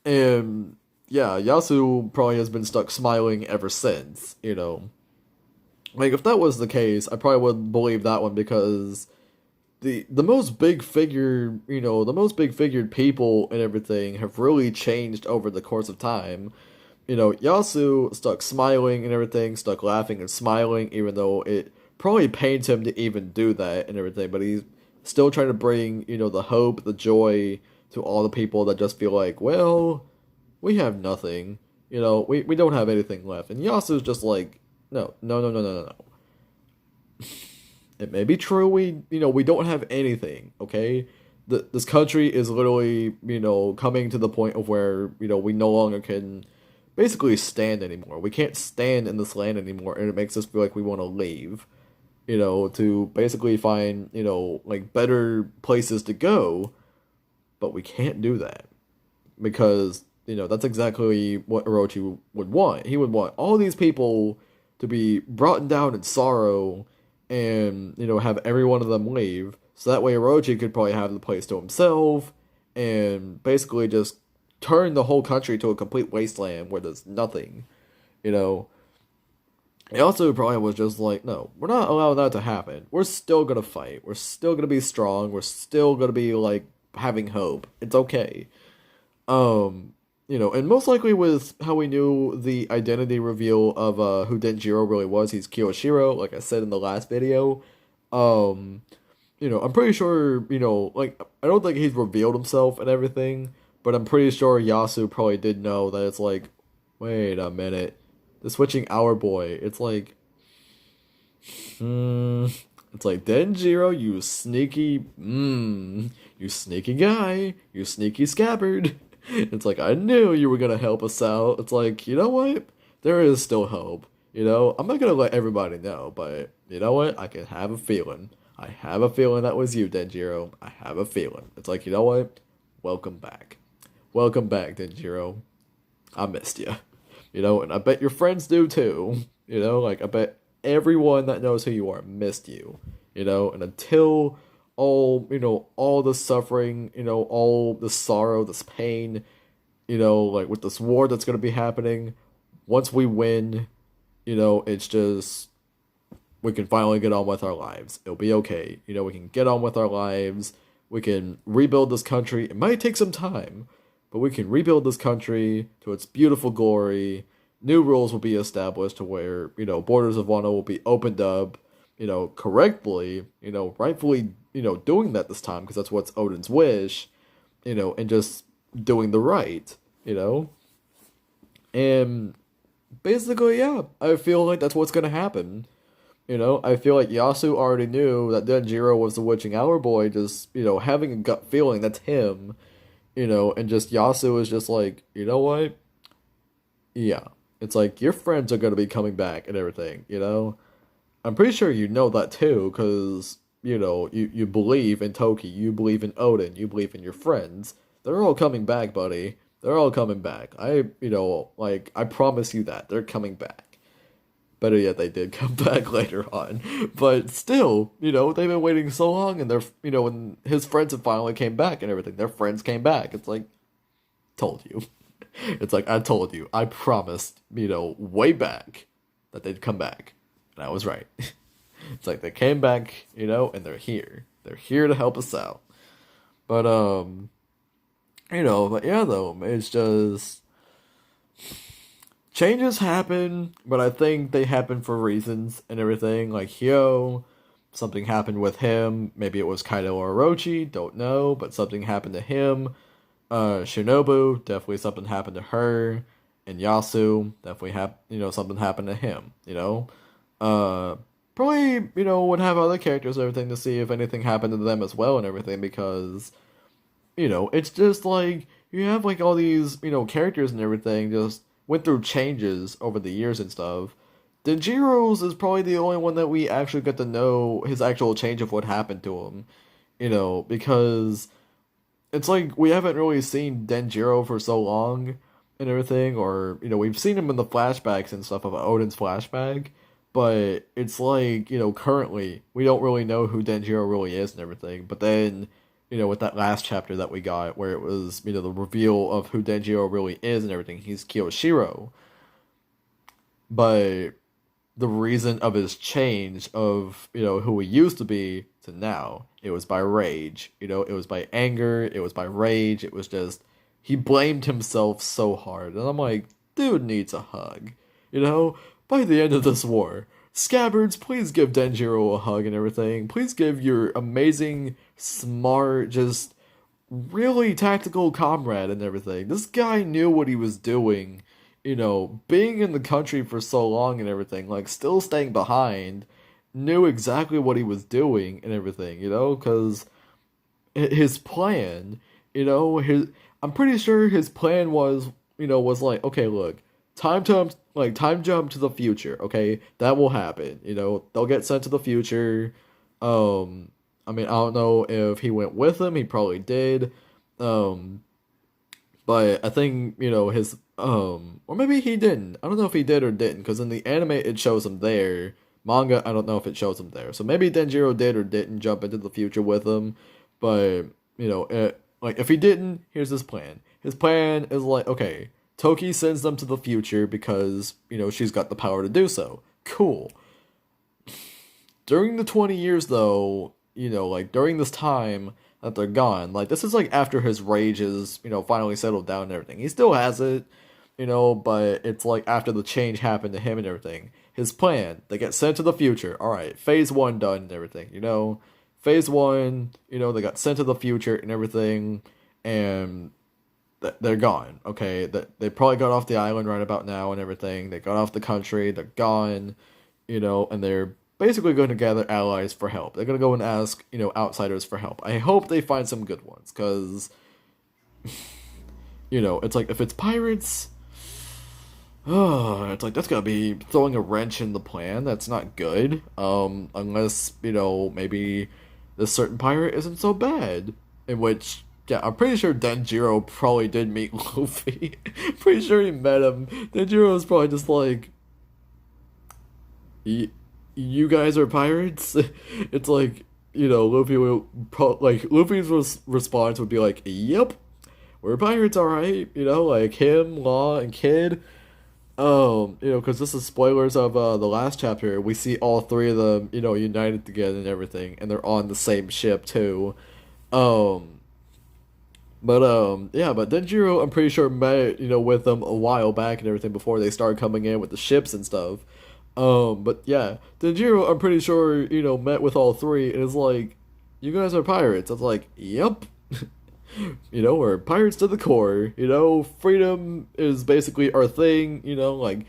And, yeah, Yasu probably has been stuck smiling ever since. Like, if that was the case, I probably would believe that one because the most big figure, the most big figured people and everything have really changed over the course of time. Yasu stuck smiling and everything, stuck laughing and smiling, even though it probably pains him to even do that and everything, but he's still trying to bring, the hope, the joy to all the people that just feel like, well, we have nothing. We don't have anything left. And Yasu's just like, no, no, no, no, no, no, no. It may be true we don't have anything, okay? This country is literally, coming to the point of where, we no longer can basically stand anymore. We can't stand in this land anymore, and it makes us feel like we want to leave, to basically find, like better places to go, but we can't do that because, that's exactly what Orochi would want. He would want all these people to be brought down in sorrow and have every one of them leave, so that way Orochi could probably have the place to himself and basically just turn the whole country to a complete wasteland where there's nothing. you know he also probably was just like, no, we're not allowing that to happen. We're still gonna fight, we're still gonna be strong, we're still gonna be like having hope. It's okay. And most likely with how we knew the identity reveal of who Denjiro really was, he's Kiyoshiro, like I said in the last video. Um, I'm pretty sure, like I don't think he's revealed himself and everything, but I'm pretty sure Yasu probably did know that it's like, wait a minute, the switching hour boy. It's like, it's like Denjiro, you sneaky guy, you sneaky scabbard. It's like, I knew you were gonna help us out. It's like, you know what? There is still hope. I'm not gonna let everybody know, but you know what? I can have a feeling. I have a feeling that was you, Denjiro. I have a feeling. It's like, you know what? Welcome back. Welcome back, Denjiro. I missed you. And I bet your friends do too. Like, I bet everyone that knows who you are missed you. And until all the suffering, all the sorrow, this pain, like with this war that's going to be happening, once we win, it's just, we can finally get on with our lives. It'll be okay. We can get on with our lives. We can rebuild this country. It might take some time, but we can rebuild this country to its beautiful glory. New rules will be established to where, borders of Wano will be opened up, correctly, rightfully, doing that this time because that's what's Odin's wish, and just doing the right, and basically, yeah, I feel like that's what's gonna happen. I feel like Yasu already knew that Denjiro was the witching hour boy, just, having a gut feeling that's him, and just Yasu is just like, you know what? Yeah. It's like, your friends are gonna be coming back and everything. I'm pretty sure you know that too, because, you believe in Toki, you believe in Odin, you believe in your friends. They're all coming back, buddy. They're all coming back. I promise you that. They're coming back. Better yet, they did come back later on. But still, they've been waiting so long, and when his friends have finally came back and everything, their friends came back. It's like, told you. It's like, I told you. I promised, way back that they'd come back. And I was right. It's like they came back, and they're here. They're here to help us out. But, but yeah, though, it's just changes happen, but I think they happen for reasons and everything. Like Hyo, something happened with him. Maybe it was Kaido or Orochi, don't know, but something happened to him. Shinobu, definitely something happened to her. And Yasu, definitely something happened to him, Probably, would have other characters and everything to see if anything happened to them as well and everything, because it's just like you have like all these, characters and everything just went through changes over the years and stuff. Denjiro's is probably the only one that we actually get to know his actual change of what happened to him, because it's like we haven't really seen Denjiro for so long and everything, or we've seen him in the flashbacks and stuff of Odin's flashback, but it's like currently we don't really know who Denjiro really is and everything. But then with that last chapter that we got, where it was, the reveal of who Denjiro really is and everything, he's Kiyoshiro. But the reason of his change of, who he used to be to now, it was by rage. It was by anger, it was by rage, it was just, he blamed himself so hard. And I'm like, dude needs a hug. By the end of this war, Scabbards, please give Denjiro a hug and everything. Please give your amazing, smart, just really tactical comrade and everything. This guy knew what he was doing, being in the country for so long and everything, like still staying behind, knew exactly what he was doing and everything, because his plan, I'm pretty sure his plan was like, okay, look, time jump to the future, okay? That will happen, they'll get sent to the future. I mean, I don't know if he went with them, he probably did. But I think, his, or maybe he didn't. I don't know if he did or didn't, because in the anime it shows him there. Manga, I don't know if it shows him there. So maybe Denjiro did or didn't jump into the future with him. But, like, if he didn't, here's his plan. His plan is like, okay, Toki sends them to the future because, she's got the power to do so. Cool. During the 20 years, though, like, during this time that they're gone, like, this is, like, after his rage is, finally settled down and everything. He still has it, but it's, like, after the change happened to him and everything. His plan, they get sent to the future. Alright, phase 1 done and everything, Phase 1, they got sent to the future and everything, and they're gone, okay? They probably got off the island right about now and everything. They got off the country, they're gone, and they're basically going to gather allies for help. They're going to go and ask, outsiders for help. I hope they find some good ones, because, it's like, if it's pirates, it's like, that's going to be throwing a wrench in the plan. That's not good, unless, maybe this certain pirate isn't so bad, in which, yeah, I'm pretty sure Denjiro probably did meet Luffy. Pretty sure he met him. Denjiro was probably just like, you guys are pirates? It's like, Luffy will Luffy's response would be like, yep, we're pirates, alright. Like him, Law, and Kid. Because this is spoilers of the last chapter. We see all three of them, united together and everything, and they're on the same ship too. But Denjiro, I'm pretty sure met, with them a while back and everything before they started coming in with the ships and stuff. But yeah, Denjiro, I'm pretty sure, met with all three and is like, you guys are pirates. I was like, yep. We're pirates to the core. Freedom is basically our thing, like,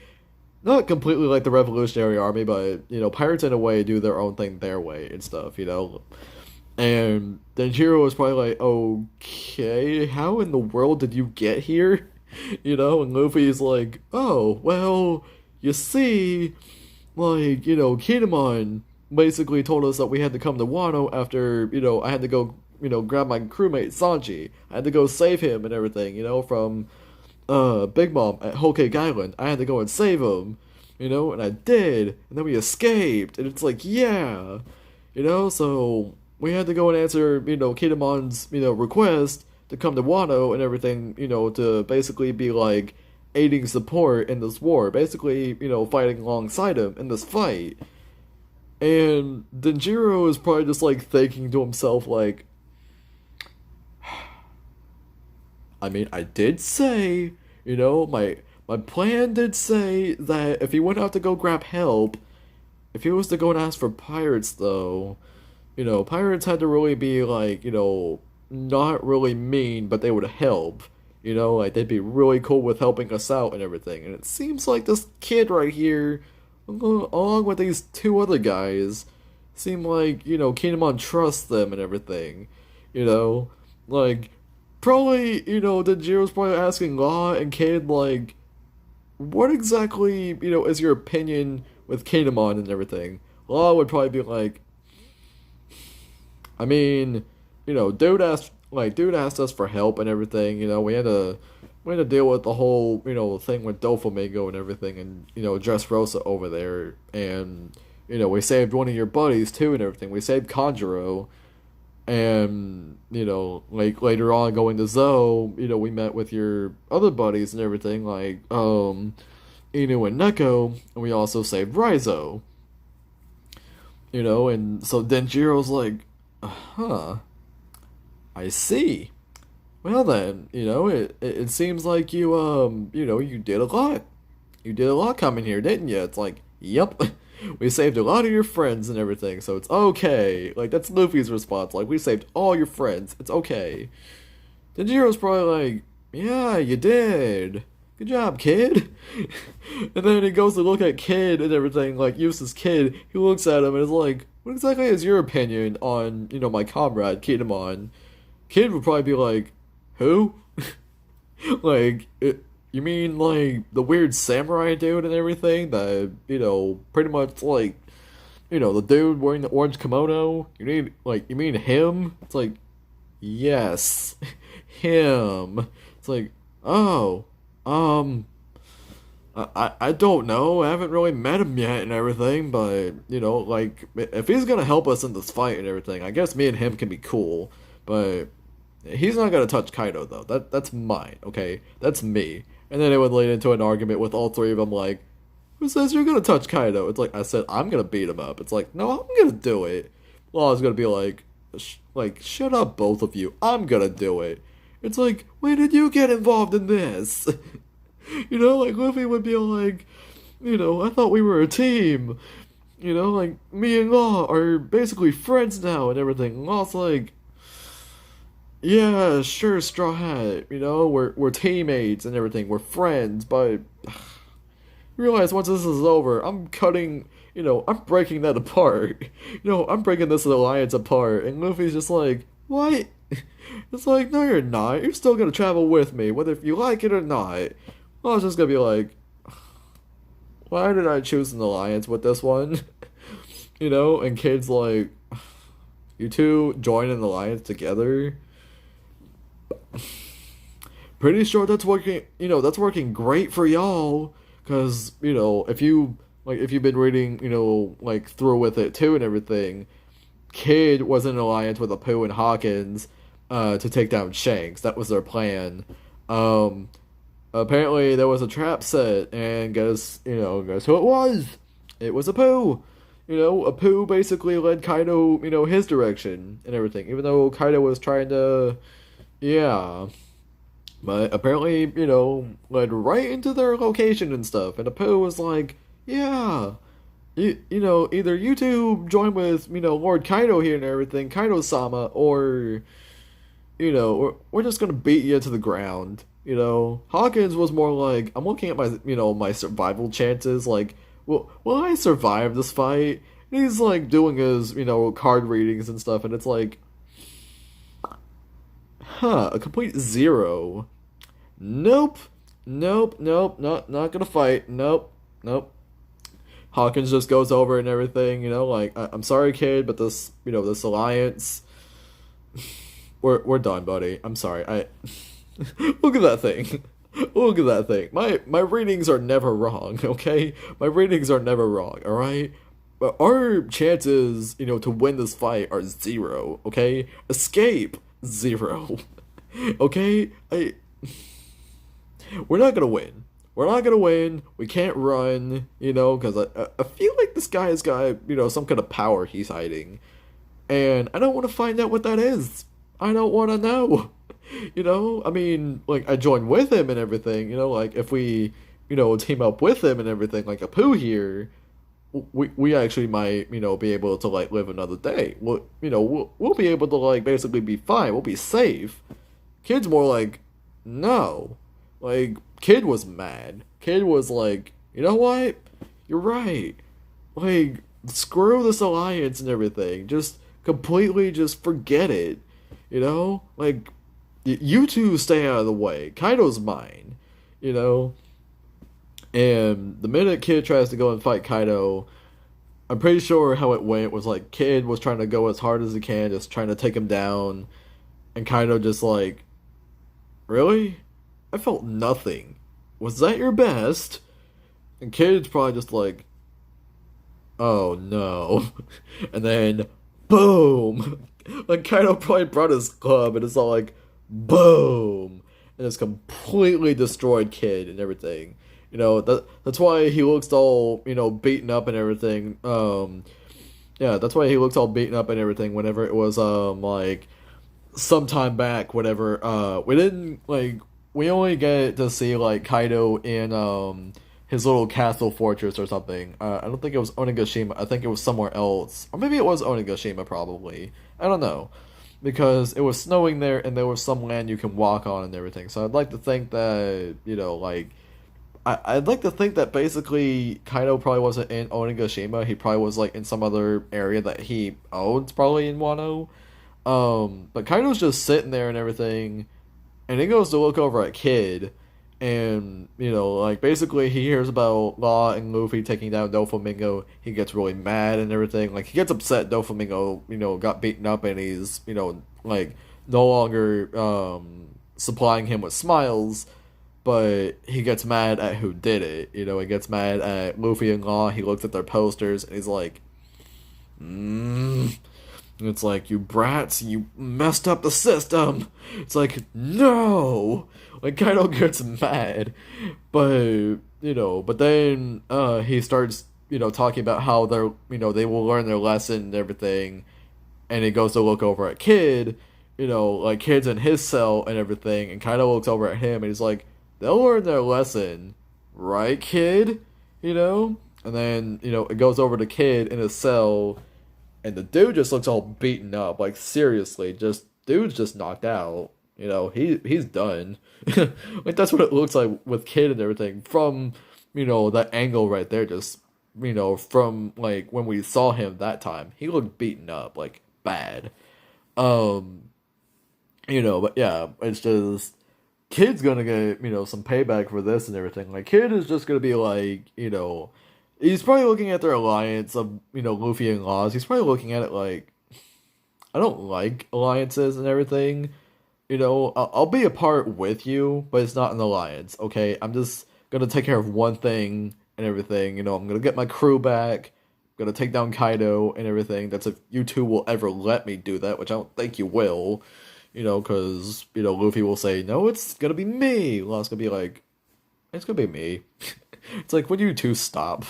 not completely like the Revolutionary Army, but, pirates in a way do their own thing their way and stuff, And Denjiro was probably like, okay, how in the world did you get here? And Luffy's like, oh, well, you see, like, Kinemon basically told us that we had to come to Wano after, I had to go, grab my crewmate Sanji. I had to go save him and everything, from Big Mom at Whole Cake Island. I had to go and save him. And I did, and then we escaped, and it's like, yeah, so we had to go and answer, Kidamon's, request to come to Wano and everything, to basically be like aiding support in this war, basically, fighting alongside him in this fight. And Denjiro is probably just like thinking to himself, like, I mean, I did say, my plan did say that if he went out to go grab help, if he was to go and ask for pirates, though, pirates had to really be like, not really mean, but they would help. Like they'd be really cool with helping us out and everything. And it seems like this kid right here, along with these two other guys, seem like, Kinemon trusts them and everything. Like, probably, Denjiro's probably asking Law and Kid, like, what exactly, is your opinion with Kinemon and everything? Law would probably be like, I mean, dude asked us for help and everything. We had to deal with the whole thing with Doflamingo and everything, and Dressrosa over there, and we saved one of your buddies too and everything. We saved Conjuro, and like later on going to Zoe, we met with your other buddies and everything, like Inu and Neko, and we also saved Raizo. And so Denjiro's like, huh, I see. Well then, it seems like you did a lot. You did a lot coming here, didn't you? It's like, yep. We saved a lot of your friends and everything, so it's okay. Like, that's Luffy's response. Like, we saved all your friends. It's okay. Denjiro's probably like, yeah, you did. Good job, kid. And then he goes to look at Kid and everything, like, Eustace Kid. He looks at him and is like, what exactly is your opinion on, my comrade, Kinemon? Kid would probably be like, who? Like, you mean, like, the weird samurai dude and everything? That, pretty much, like, the dude wearing the orange kimono? You mean him? It's like, yes, him. It's like, oh, I don't know. I haven't really met him yet and everything, but, like, if he's gonna help us in this fight and everything, I guess me and him can be cool, but he's not gonna touch Kaido, though. That's mine, okay? That's me. And then it would lead into an argument with all three of them, like, who says you're gonna touch Kaido? It's like, I said, I'm gonna beat him up. It's like, no, I'm gonna do it. Law's gonna be like, shut up, both of you. I'm gonna do it. It's like, when did you get involved in this? Like, Luffy would be like, I thought we were a team. Like, me and Law are basically friends now and everything. Law's like, yeah, sure, Straw Hat. We're teammates and everything. We're friends, but you realize once this is over, I'm cutting. I'm breaking that apart. I'm breaking this alliance apart. And Luffy's just like, what? It's like, no, you're not. You're still gonna travel with me, whether if you like it or not. Well, I was just gonna be like, why did I choose an alliance with this one? And Kid's like, you two join an alliance together. Pretty sure that's working. That's working great for y'all. Cause if you've been reading, like through with it too and everything, Kid was in an alliance with Apu and Hawkins, to take down Shanks. That was their plan. Apparently there was a trap set, and guess who it was? It was Apu. Apu basically led Kaido, his direction and everything, even though Kaido was trying to, yeah. But apparently, led right into their location and stuff, and Apu was like, yeah, either you two join with, Lord Kaido here and everything, Kaido-sama, or, we're just gonna beat you to the ground. Hawkins was more like, I'm looking at my, my survival chances, like, will I survive this fight? And he's, like, doing his, card readings and stuff, and it's like, a complete zero. Nope, not gonna fight, nope. Hawkins just goes over and everything, like, I'm sorry, kid, but this, this alliance, we're done, buddy. I'm sorry, look at that thing. Look at that thing. My readings are never wrong, okay? My readings are never wrong, alright? But our chances, to win this fight are zero, okay? Escape, zero. Okay? We're not gonna win. We're not gonna win. We can't run, because I feel like this guy has got, some kind of power he's hiding. And I don't want to find out what that is. I don't want to know. I mean, like, I join with him and everything, like, if we, team up with him and everything, like a poo here, we actually might, be able to, like, live another day. We'll be able to, like, basically be fine. We'll be safe. Kid's more like, no. Like, Kid was mad. Kid was like, you know what? You're right. Like, screw this alliance and everything. Just completely just forget it. Like, you two stay out of the way. Kaido's mine. You know? And the minute Kid tries to go and fight Kaido, I'm pretty sure how it went was like Kid was trying to go as hard as he can, just trying to take him down. And Kaido just like, really? I felt nothing. Was that your best? And Kid's probably just like, oh no. And then, boom! Like, Kaido probably brought his club and it's all like, boom! And it's completely destroyed Kid and everything. That's why he looks all, beaten up and everything. Yeah, that's why he looks all beaten up and everything whenever it was, like, sometime back, whatever. We didn't, like, we only get to see, like, Kaido in, his little castle fortress or something. I don't think it was Onigashima. I think it was somewhere else. Or maybe it was Onigashima, probably. I don't know. Because it was snowing there and there was some land you can walk on and everything. So I'd like to think that, like, I'd like to think that basically Kaido probably wasn't in Onigashima. He probably was, like, in some other area that he owns, probably in Wano. But Kaido's just sitting there and everything, and he goes to look over at Kid, and, like, basically he hears about Law and Luffy taking down Doflamingo. He gets really mad and everything. Like, he gets upset Doflamingo, got beaten up, and he's, like, no longer, supplying him with smiles, but he gets mad at who did it. He gets mad at Luffy and Law. He looks at their posters, and he's like, It's like, you brats, you messed up the system. It's like, no. Like, Kaido gets mad. But then, he starts, talking about how they're, they will learn their lesson and everything. And he goes to look over at Kid, like, Kid's in his cell and everything. And Kaido looks over at him and he's like, they'll learn their lesson. Right, Kid? And then, it goes over to Kid in his cell. And the dude just looks all beaten up. Like, seriously, dude's just knocked out. He's done. Like, that's what it looks like with Kid and everything. From, that angle right there, just, from, like, when we saw him that time. He looked beaten up, like, bad. But yeah, it's just, Kid's gonna get, some payback for this and everything. Like, Kid is just gonna be like, he's probably looking at their alliance of, Luffy and Laws. He's probably looking at it like, I don't like alliances and everything. I'll be a part with you, but it's not an alliance, okay? I'm just gonna take care of one thing and everything. I'm gonna get my crew back. I'm gonna take down Kaido and everything. That's if you two will ever let me do that, which I don't think you will. Because, Luffy will say, no, it's gonna be me. Laws gonna be like, it's gonna be me. It's like, when you two stop?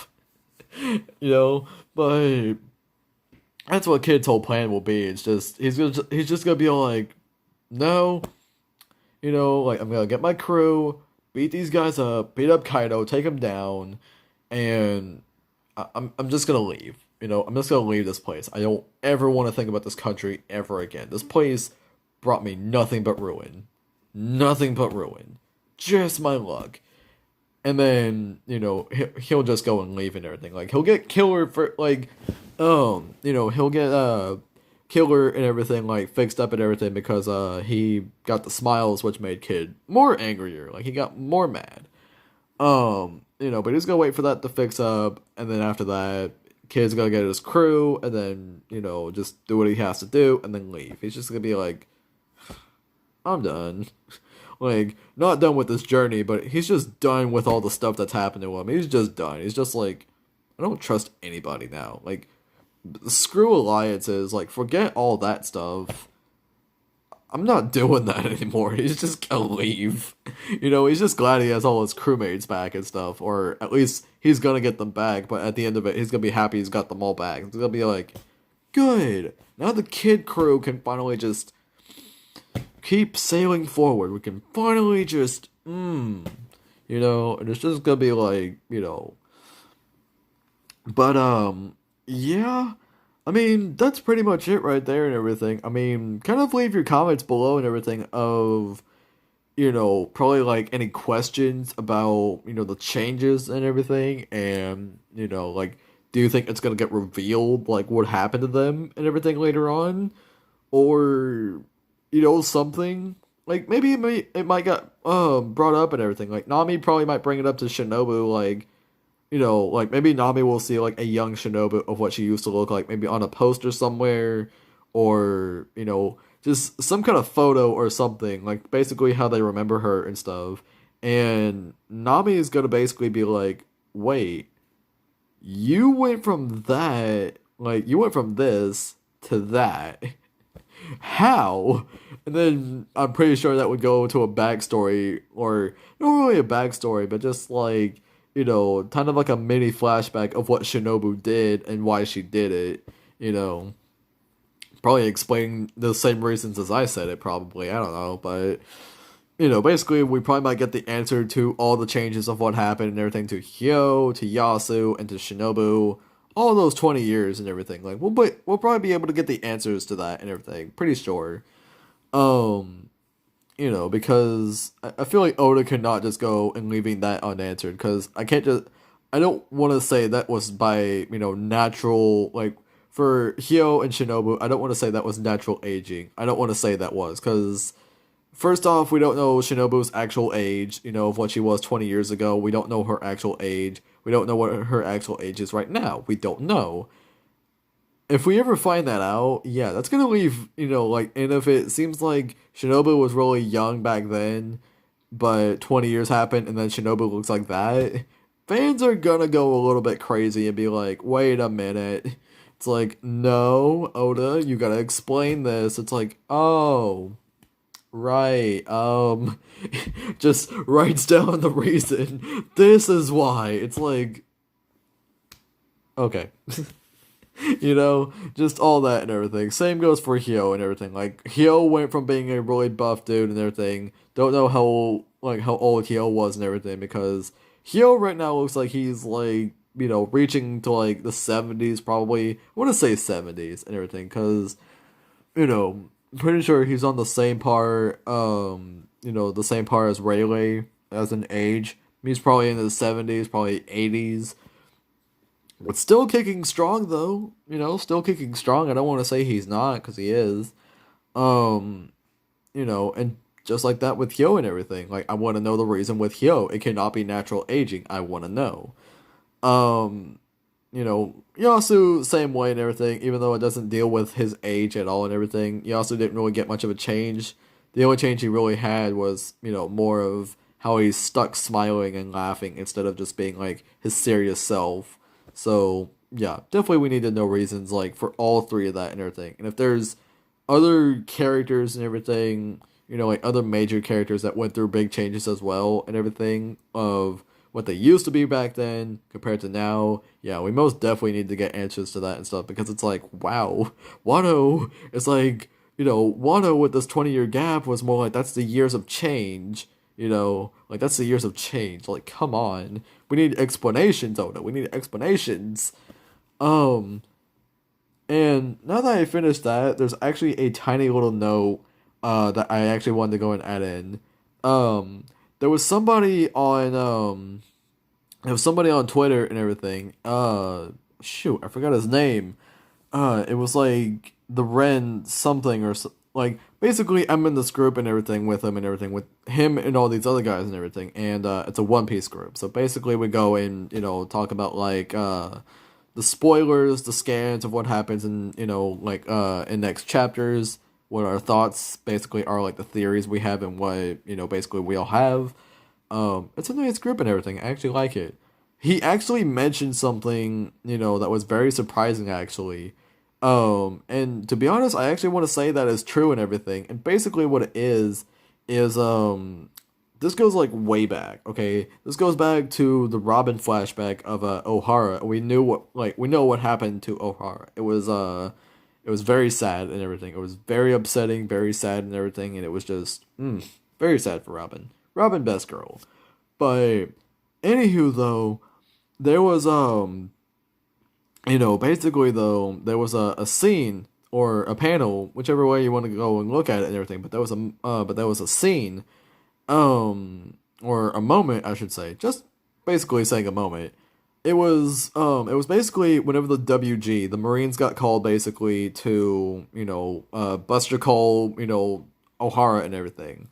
But that's what Kid's whole plan will be. It's just he's just gonna be all like, no, like, I'm gonna get my crew, beat these guys up, beat up Kaido, take him down, and I'm just gonna leave. I'm just gonna leave this place. I don't ever want to think about this country ever again. This place brought me nothing but ruin, just my luck. And then, he'll just go and leave and everything. Like, he'll get Killer for, like, he'll get, Killer and everything, like, fixed up and everything because, he got the smiles, which made Kid more angrier. Like, he got more mad. But he's gonna wait for that to fix up, and then after that, Kid's gonna get his crew, and then, just do what he has to do, and then leave. He's just gonna be like, I'm done. Like, not done with this journey, but he's just done with all the stuff that's happened to him. He's just done. He's just like, I don't trust anybody now. Like, screw alliances. Like, forget all that stuff. I'm not doing that anymore. He's just gonna leave. He's just glad he has all his crewmates back and stuff, or at least he's gonna get them back. But at the end of it, he's gonna be happy he's got them all back. He's gonna be like, good. Now the kid crew can finally just keep sailing forward. We can finally just, and it's just gonna be like, but, yeah. I mean, that's pretty much it right there and everything. I mean, kind of leave your comments below and everything of, probably like any questions about, the changes and everything. And, like, do you think it's gonna get revealed, like, what happened to them and everything later on? Or, something. Like, maybe it might get, brought up and everything. Like, Nami probably might bring it up to Shinobu, like, like maybe Nami will see like a young Shinobu of what she used to look like, maybe on a poster somewhere, or just some kind of photo or something, like basically how they remember her and stuff. And Nami is gonna basically be like, wait, you went from that, like you went from this to that. How? And then I'm pretty sure that would go to a backstory, or not really a backstory, but just like, kind of like a mini flashback of what Shinobu did and why she did it, Probably explain the same reasons as I said it, probably. I don't know, but, basically, we probably might get the answer to all the changes of what happened and everything to Hyo, to Yasu, and to Shinobu. All those 20 years and everything. Like, we'll probably be able to get the answers to that and everything. Pretty sure. Um, because I feel like Oda could not just go and leaving that unanswered, because I don't want to say that was by, natural, like, for Hyo and Shinobu, I don't want to say that was natural aging. I don't want to say that was, because, first off, we don't know Shinobu's actual age, of what she was 20 years ago. We don't know her actual age. We don't know what her actual age is right now. We don't know. If we ever find that out, yeah, that's gonna leave, like, and if it seems like Shinobu was really young back then, but 20 years happened and then Shinobu looks like that, fans are gonna go a little bit crazy and be like, wait a minute. It's like, no, Oda, you gotta explain this. It's like, oh, right, just writes down the reason. This is why. It's like, okay. Just all that and everything. Same goes for Hyo and everything. Like, Hyo went from being a really buff dude and everything. Don't know how old Hyo was and everything, because Hyo right now looks like he's like, reaching to like the 70s probably. I want to say 70s and everything, because, pretty sure he's on the same par, the same par as Rayleigh as an age. He's probably in his 70s, probably 80s. But still kicking strong, though. Still kicking strong. I don't want to say he's not, because he is. Um, and just like that with Hyo and everything. Like, I want to know the reason with Hyo. It cannot be natural aging. I want to know. Yasu, same way and everything, even though it doesn't deal with his age at all and everything. Yasu didn't really get much of a change. The only change he really had was, more of how he's stuck smiling and laughing instead of just being, like, his serious self. So, yeah, definitely we need to know reasons, like, for all three of that and everything. And if there's other characters and everything, like, other major characters that went through big changes as well and everything, of what they used to be back then compared to now, yeah, we most definitely need to get answers to that and stuff, because it's like, wow, Wano, it's like, Wano with this 20-year gap was more like, that's the years of change. Like, that's the years of change. Like, come on. We need explanations, Oda. We need explanations. And now that I finished that, there's actually a tiny little note, that I actually wanted to go and add in. There was somebody on, Twitter and everything. Shoot, I forgot his name. It was like the Ren something or like, basically I'm in this group and everything with him and everything, with him and all these other guys and everything, and it's a One Piece group. So basically we go and, talk about like the spoilers, the scans of what happens in, like in next chapters, what our thoughts basically are, like the theories we have and what, basically we all have. It's a nice group and everything. I actually like it. He actually mentioned something, that was very surprising actually. And to be honest, I actually want to say that is true and everything. And basically what it is this goes like way back, okay? This goes back to the Robin flashback of O'Hara. We know what happened to O'Hara. It was very sad and everything. It was very upsetting, very sad and everything, and it was just very sad for Robin. Robin best girl. But anywho though, there was basically though, there was a scene or a panel, whichever way you want to go and look at it and everything, but there was a scene or a moment, I should say. Just basically saying a moment. It was basically whenever the WG, the Marines got called basically to, Buster Call, O'Hara and everything.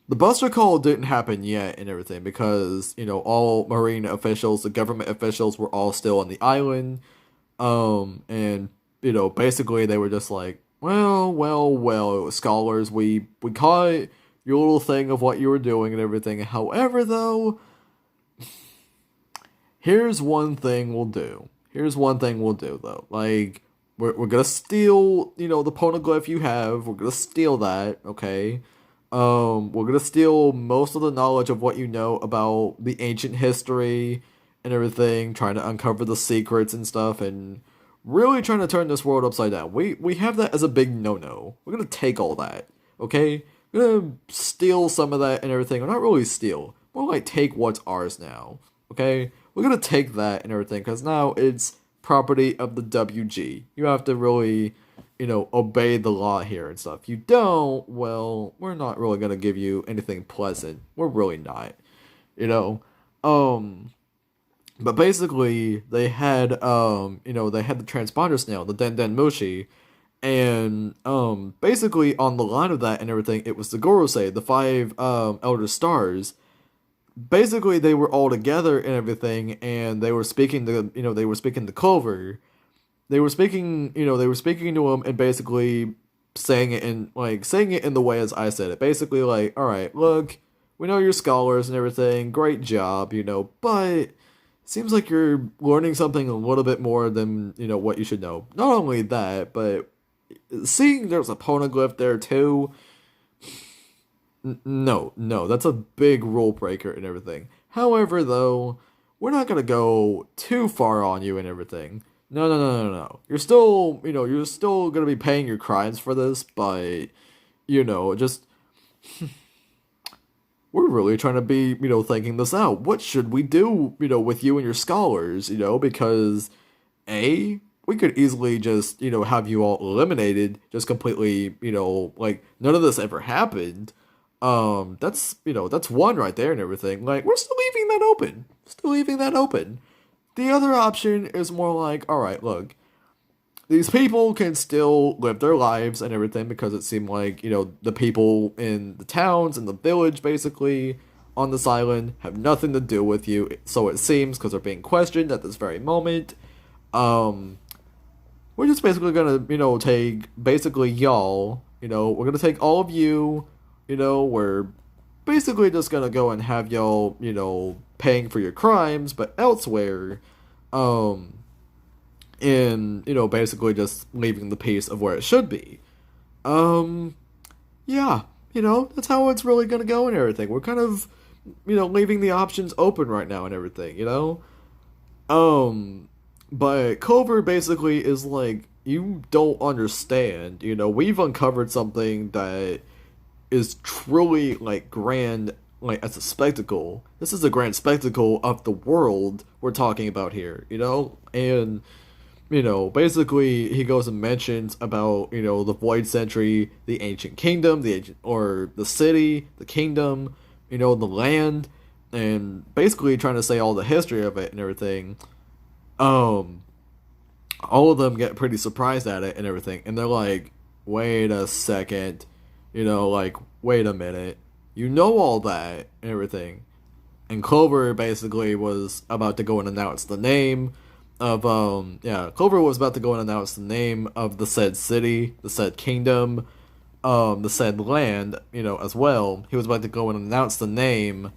The Buster Call didn't happen yet and everything because, all Marine officials, the government officials were all still on the island. And, basically they were just like, well, scholars, we caught your little thing of what you were doing and everything. However, though, here's one thing we'll do. Here's one thing we'll do, though. Like, we're gonna steal, the poneglyph you have. We're gonna steal that, okay? We're gonna steal most of the knowledge of what you know about the ancient history and everything, trying to uncover the secrets and stuff, and really trying to turn this world upside down. We have that as a big no-no. We're gonna take all that, okay? We're gonna steal some of that and everything. Or not really steal. More like take what's ours now, okay? We're gonna take that and everything, because now it's property of the WG. You have to really, obey the law here and stuff. If you don't, well, we're not really gonna give you anything pleasant. We're really not, you know. But basically, they had they had the transponder snail, the Den Den Mushi, and basically on the line of that and everything, it was the gorosei, the five elder stars. Basically, they were all together and everything, and they were speaking to they were speaking to Clover. They were speaking to him and basically saying it in the way as I said it. Basically, like, all right, look, we know you're scholars and everything, great job, but seems like you're learning something a little bit more than what you should know. Not only that, but seeing there's a poneglyph there too. No, that's a big rule breaker and everything. However, though, we're not gonna go too far on you and everything. No. You're still gonna be paying your crimes for this, but just we're really trying to be, thinking this out. What should we do, with you and your scholars, because we could easily just, have you all eliminated, just completely, like none of this ever happened. That's one right there and everything. Like, we're still leaving that open. Still leaving that open. The other option is more like, alright, look, these people can still live their lives and everything because it seemed like, the people in the towns and the village basically on this island have nothing to do with you. So it seems because they're being questioned at this very moment. We're just basically gonna, take basically y'all, we're gonna take all of you, we're basically just gonna go and have y'all, paying for your crimes, but elsewhere, in, basically just leaving the piece of where it should be. Yeah, that's how it's really gonna go and everything. We're kind of, leaving the options open right now and everything. But Clover basically is like, you don't understand, we've uncovered something that is truly like grand, like as a spectacle. This is a grand spectacle of the world we're talking about here, and basically he goes and mentions about the Void Century, the ancient kingdom, the city, the kingdom, the land, and basically trying to say all the history of it and everything. All of them get pretty surprised at it and everything, and they're like, wait a second. Like, wait a minute. You know all that and everything. And Clover basically was about to go and announce the name of, Clover was about to go and announce the name of the said city, the said kingdom, the said land, as well. He was about to go and announce the name,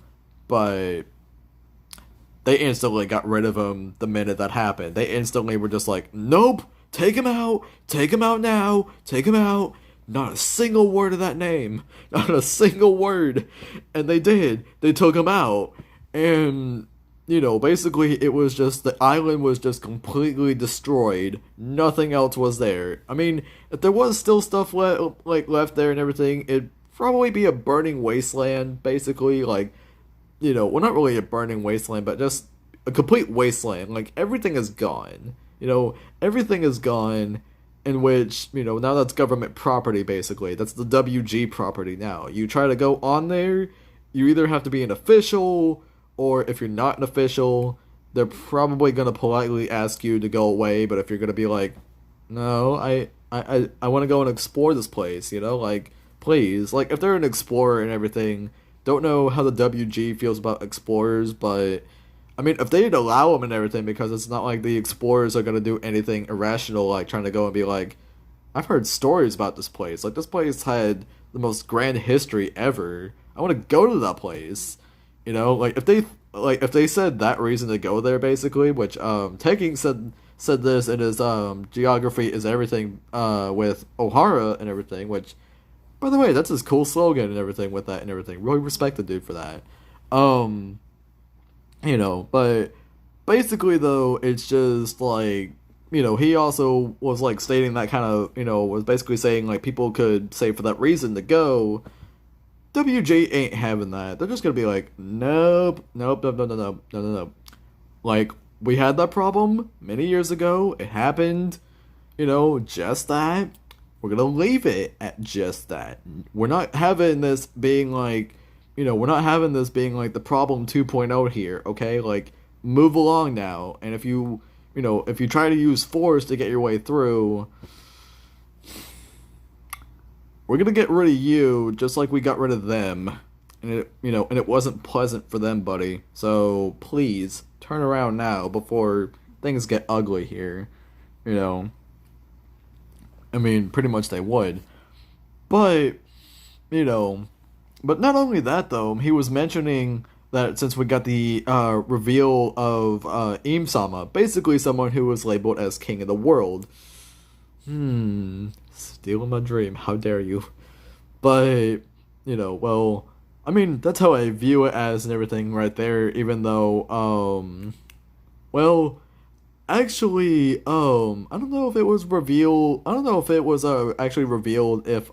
but they instantly got rid of him the minute that happened. They instantly were just like, nope, take him out now, take him out. Not a single word of that name, not a single word. And they did. They took him out. And, basically it was just the island was just completely destroyed. Nothing else was there. I mean, if there was still stuff left there and everything, it'd probably be a burning wasteland, basically. Like, well, not really a burning wasteland, but just a complete wasteland. Like, everything is gone. Everything is gone, in which, now that's government property, basically. That's the WG property now. You try to go on there, you either have to be an official, or if you're not an official, they're probably going to politely ask you to go away, but if you're going to be like, no, I want to go and explore this place, like, please. Like, if they're an explorer and everything, don't know how the WG feels about explorers, but I mean, if they'd allow them and everything, because it's not like the explorers are gonna do anything irrational, like trying to go and be like, I've heard stories about this place. Like, this place had the most grand history ever. I want to go to that place. Like if they said that reason to go there, basically, which Taking said this in his geography is everything with O'Hara and everything, which, by the way, that's his cool slogan and everything with that and everything. Really respect the dude for that. Um, but basically though, it's just like, he also was like stating that kind of, was basically saying like people could say for that reason to go. WG ain't having that. They're just gonna be like, nope, nope, nope, no, no, no, no, no, no. Like, we had that problem many years ago. It happened, just that. We're gonna leave it at just that. We're not having this being like, we're not having this being like the problem 2.0 here, okay? Like, move along now. And if you try to use force to get your way through, we're gonna get rid of you just like we got rid of them. And it wasn't pleasant for them, buddy. So please turn around now before things get ugly here. I mean, pretty much they would. But, you know, but not only that, though, he was mentioning that since we got the reveal of Im-sama, basically someone who was labeled as king of the world. Stealing my dream, how dare you. But, well, I mean, that's how I view it as and everything right there, even though, well, actually, I don't know if it was revealed, I don't know if it was actually revealed if,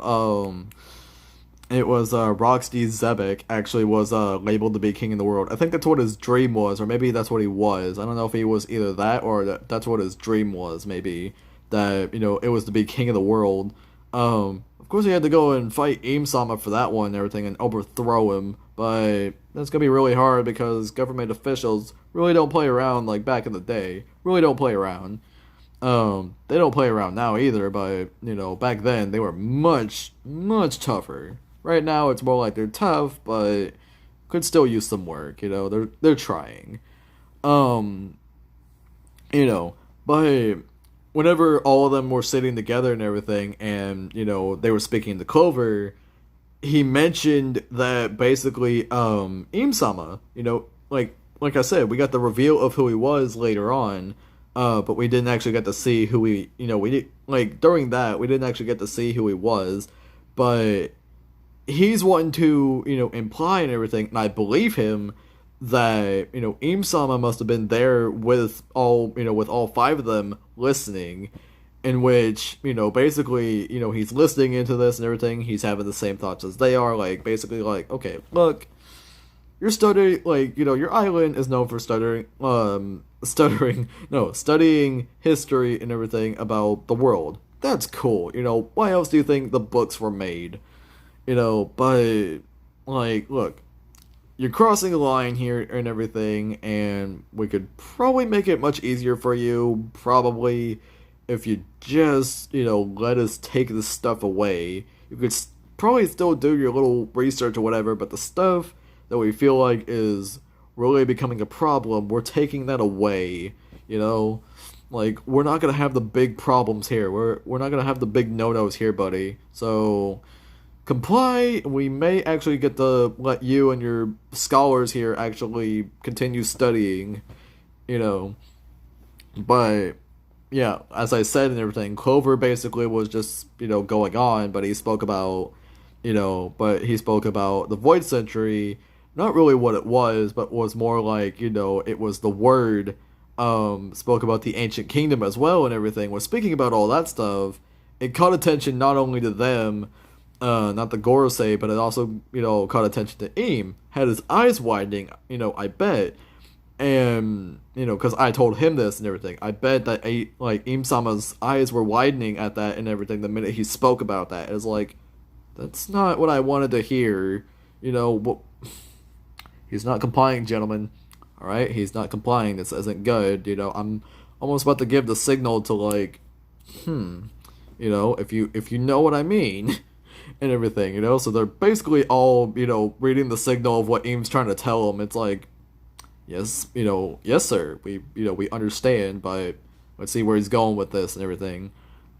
it was Roxy Zebek actually was labeled to be king of the world. I think that's what his dream was, or maybe that's what he was. I don't know if he was either that or that's what his dream was, maybe. That, it was to be king of the world. Of course he had to go and fight Im-sama for that one and everything and overthrow him, but that's gonna be really hard because government officials really don't play around like back in the day. Really don't play around. They don't play around now either, but, back then they were much, much tougher. Right now it's more like they're tough, but could still use some work, they're trying. Um, but whenever all of them were sitting together and everything and, they were speaking to Clover, he mentioned that basically, Im-sama, like I said, we got the reveal of who he was later on, but we didn't actually get to see who during that, we didn't actually get to see who he was, but he's wanting to, imply and everything, and I believe him, that, Im-sama must have been there with all five of them listening, in which, basically, he's listening into this and everything, he's having the same thoughts as they are, like, basically, like, okay, look, you're studying, like, your island is known for studying history and everything about the world. That's cool, why else do you think the books were made? But, like, look, you're crossing a line here and everything, and we could probably make it much easier for you, probably, if you just, let us take this stuff away. You could probably still do your little research or whatever, but the stuff that we feel like is really becoming a problem, we're taking that away, Like, we're not gonna have the big problems here. We're not gonna have the big no-nos here, buddy. So, comply, we may actually get to let you and your scholars here actually continue studying, you know. But yeah, as I said and everything, Clover basically was just, going on, but he spoke about, but he spoke about the Void Century, not really what it was, but was more like, it was the word, spoke about the Ancient Kingdom as well and everything. Was speaking about all that stuff, it caught attention not only to them, not the gorosei, but it also, caught attention to Eam. Had his eyes widening, I bet. And, because I told him this and everything, I bet that, Eam-sama's eyes were widening at that and everything the minute he spoke about that. It's like, that's not what I wanted to hear. But he's not complying, gentlemen. Alright? He's not complying. This isn't good. I'm almost about to give the signal to, if you know what I mean. And everything, So they're basically all, reading the signal of what Eam's trying to tell them. It's like, yes, yes, sir. We understand, but let's see where he's going with this and everything.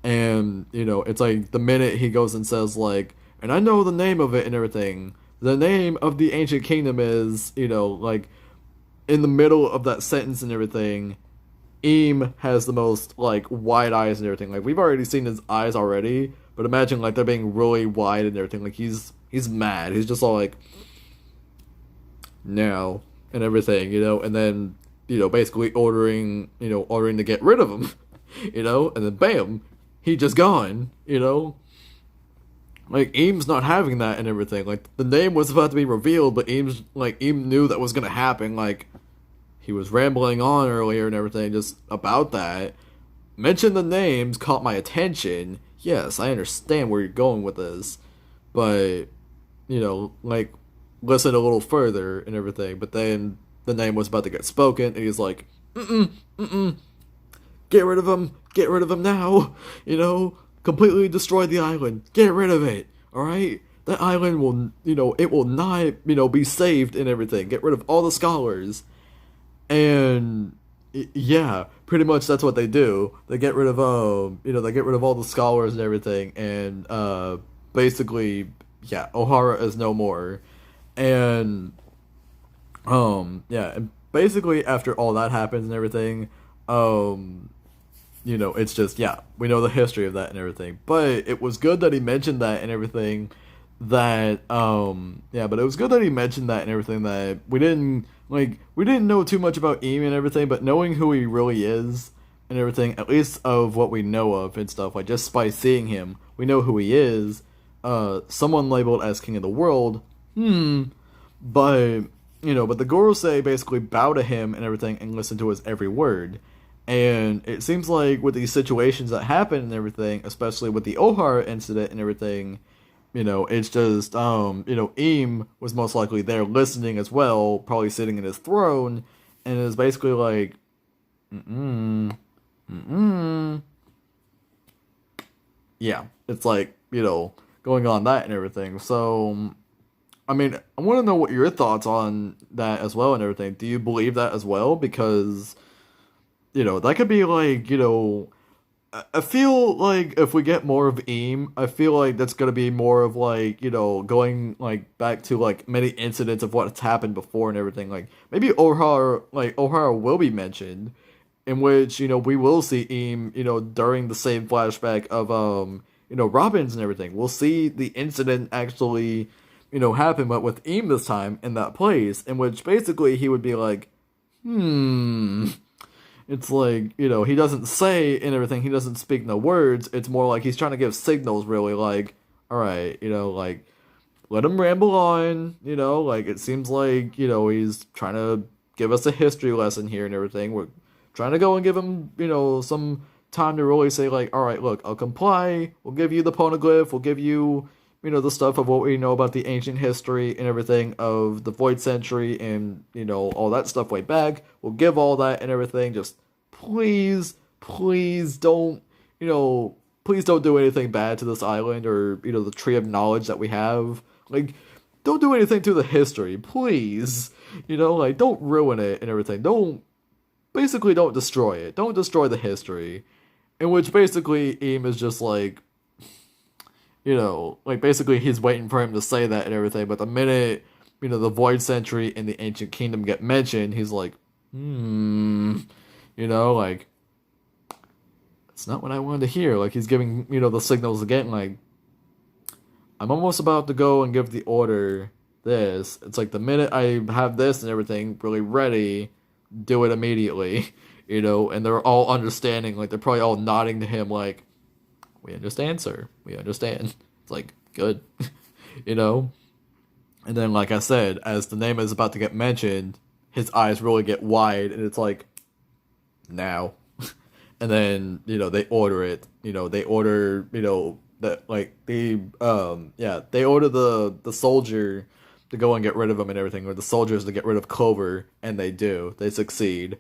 And, it's like the minute he goes and says, like, and I know the name of it and everything. The name of the ancient kingdom is, in the middle of that sentence and everything, Eam has the most, wide eyes and everything. Like, we've already seen his eyes already, but imagine, they're being really wide and everything. Like, he's mad. He's just all like, no, and everything, and then, basically ordering to get rid of him, and then bam, he just gone, Like, Eam's not having that and everything. Like, the name was about to be revealed, but Eam knew that was gonna happen. Like, he was rambling on earlier and everything just about that. Mentioned the names, caught my attention. Yes, I understand where you're going with this. But, listen a little further and everything. But then the name was about to get spoken, and he's like, get rid of him now, completely destroy the island, get rid of it, alright? That island will, it will not, be saved and everything, get rid of all the scholars. And, yeah, pretty much that's what they do. They get rid of, they get rid of all the scholars and everything, and, basically, yeah, Ohara is no more. And, yeah, and basically after all that happens and everything, it's just, yeah, we know the history of that and everything. But it was good that he mentioned that and everything, that, yeah, but it was good that he mentioned that and everything, that we didn't know too much about Eam and everything, but knowing who he really is and everything, at least of what we know of and stuff, just by seeing him, we know who he is. Someone labeled as king of the world, but, but the gorosei basically bow to him and everything and listen to his every word. And it seems like with these situations that happen and everything, especially with the Ohara incident and everything, it's just, Eam was most likely there listening as well, probably sitting in his throne, and is basically like, yeah, it's like, going on that and everything. So, I mean, I want to know what your thoughts on that as well and everything. Do you believe that as well? Because, that could be like, I feel like if we get more of Eam, I feel like that's gonna be more of like, going back to many incidents of what's happened before and everything. Like maybe Ohara will be mentioned, in which, we will see Eam, during the same flashback of Robin's and everything. We'll see the incident actually, happen, but with Eam this time in that place, in which basically he would be like, It's like, he doesn't say and everything, he doesn't speak no words. It's more like he's trying to give signals, really, like, alright, let him ramble on, it seems like, he's trying to give us a history lesson here and everything. We're trying to go and give him, some time to really say, like, alright, look, I'll comply, we'll give you the poneglyph, we'll give you, the stuff of what we know about the ancient history and everything of the Void Century and, all that stuff way back. We'll give all that and everything. Just please don't, please don't do anything bad to this island or, the Tree of Knowledge that we have. Like, don't do anything to the history, please. Don't ruin it and everything. Don't destroy it. Don't destroy the history. In which basically Eam is just like, like basically he's waiting for him to say that and everything, but the minute, the Void Sentry and the Ancient Kingdom get mentioned, he's like, like, it's not what I wanted to hear. Like, he's giving, the signals again, like, I'm almost about to go and give the order this. It's like the minute I have this and everything really ready, do it immediately, and they're all understanding, like, they're probably all nodding to him, like, we understand, sir. We understand. It's like, good, you know? And then, like I said, as the name is about to get mentioned, his eyes really get wide, and it's like, now. And then, they order it. They order, that, like, they order the soldier to go and get rid of him and everything, or the soldiers to get rid of Clover, and they do. They succeed.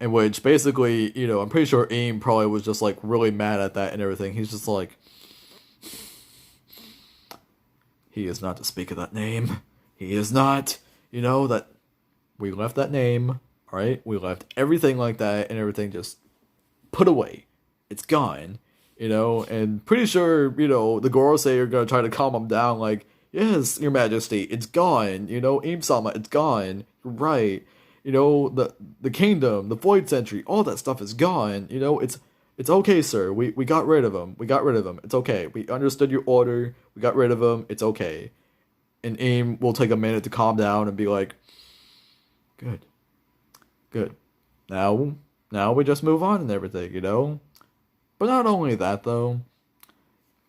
In which, basically, I'm pretty sure Aim probably was just, like, really mad at that and everything. He's just like, he is not to speak of that name. He is not, that we left that name, alright? We left everything like that and everything just put away. It's gone, and pretty sure, the gorosei are gonna try to calm him down, like, yes, your majesty, it's gone, Aim-sama, it's gone, you're right, the kingdom, the Void Sentry, all that stuff is gone, it's okay, sir, we got rid of him, it's okay, we understood your order, we got rid of him, it's okay. And Aim will take a minute to calm down and be like, good, good, now we just move on and everything, But not only that, though,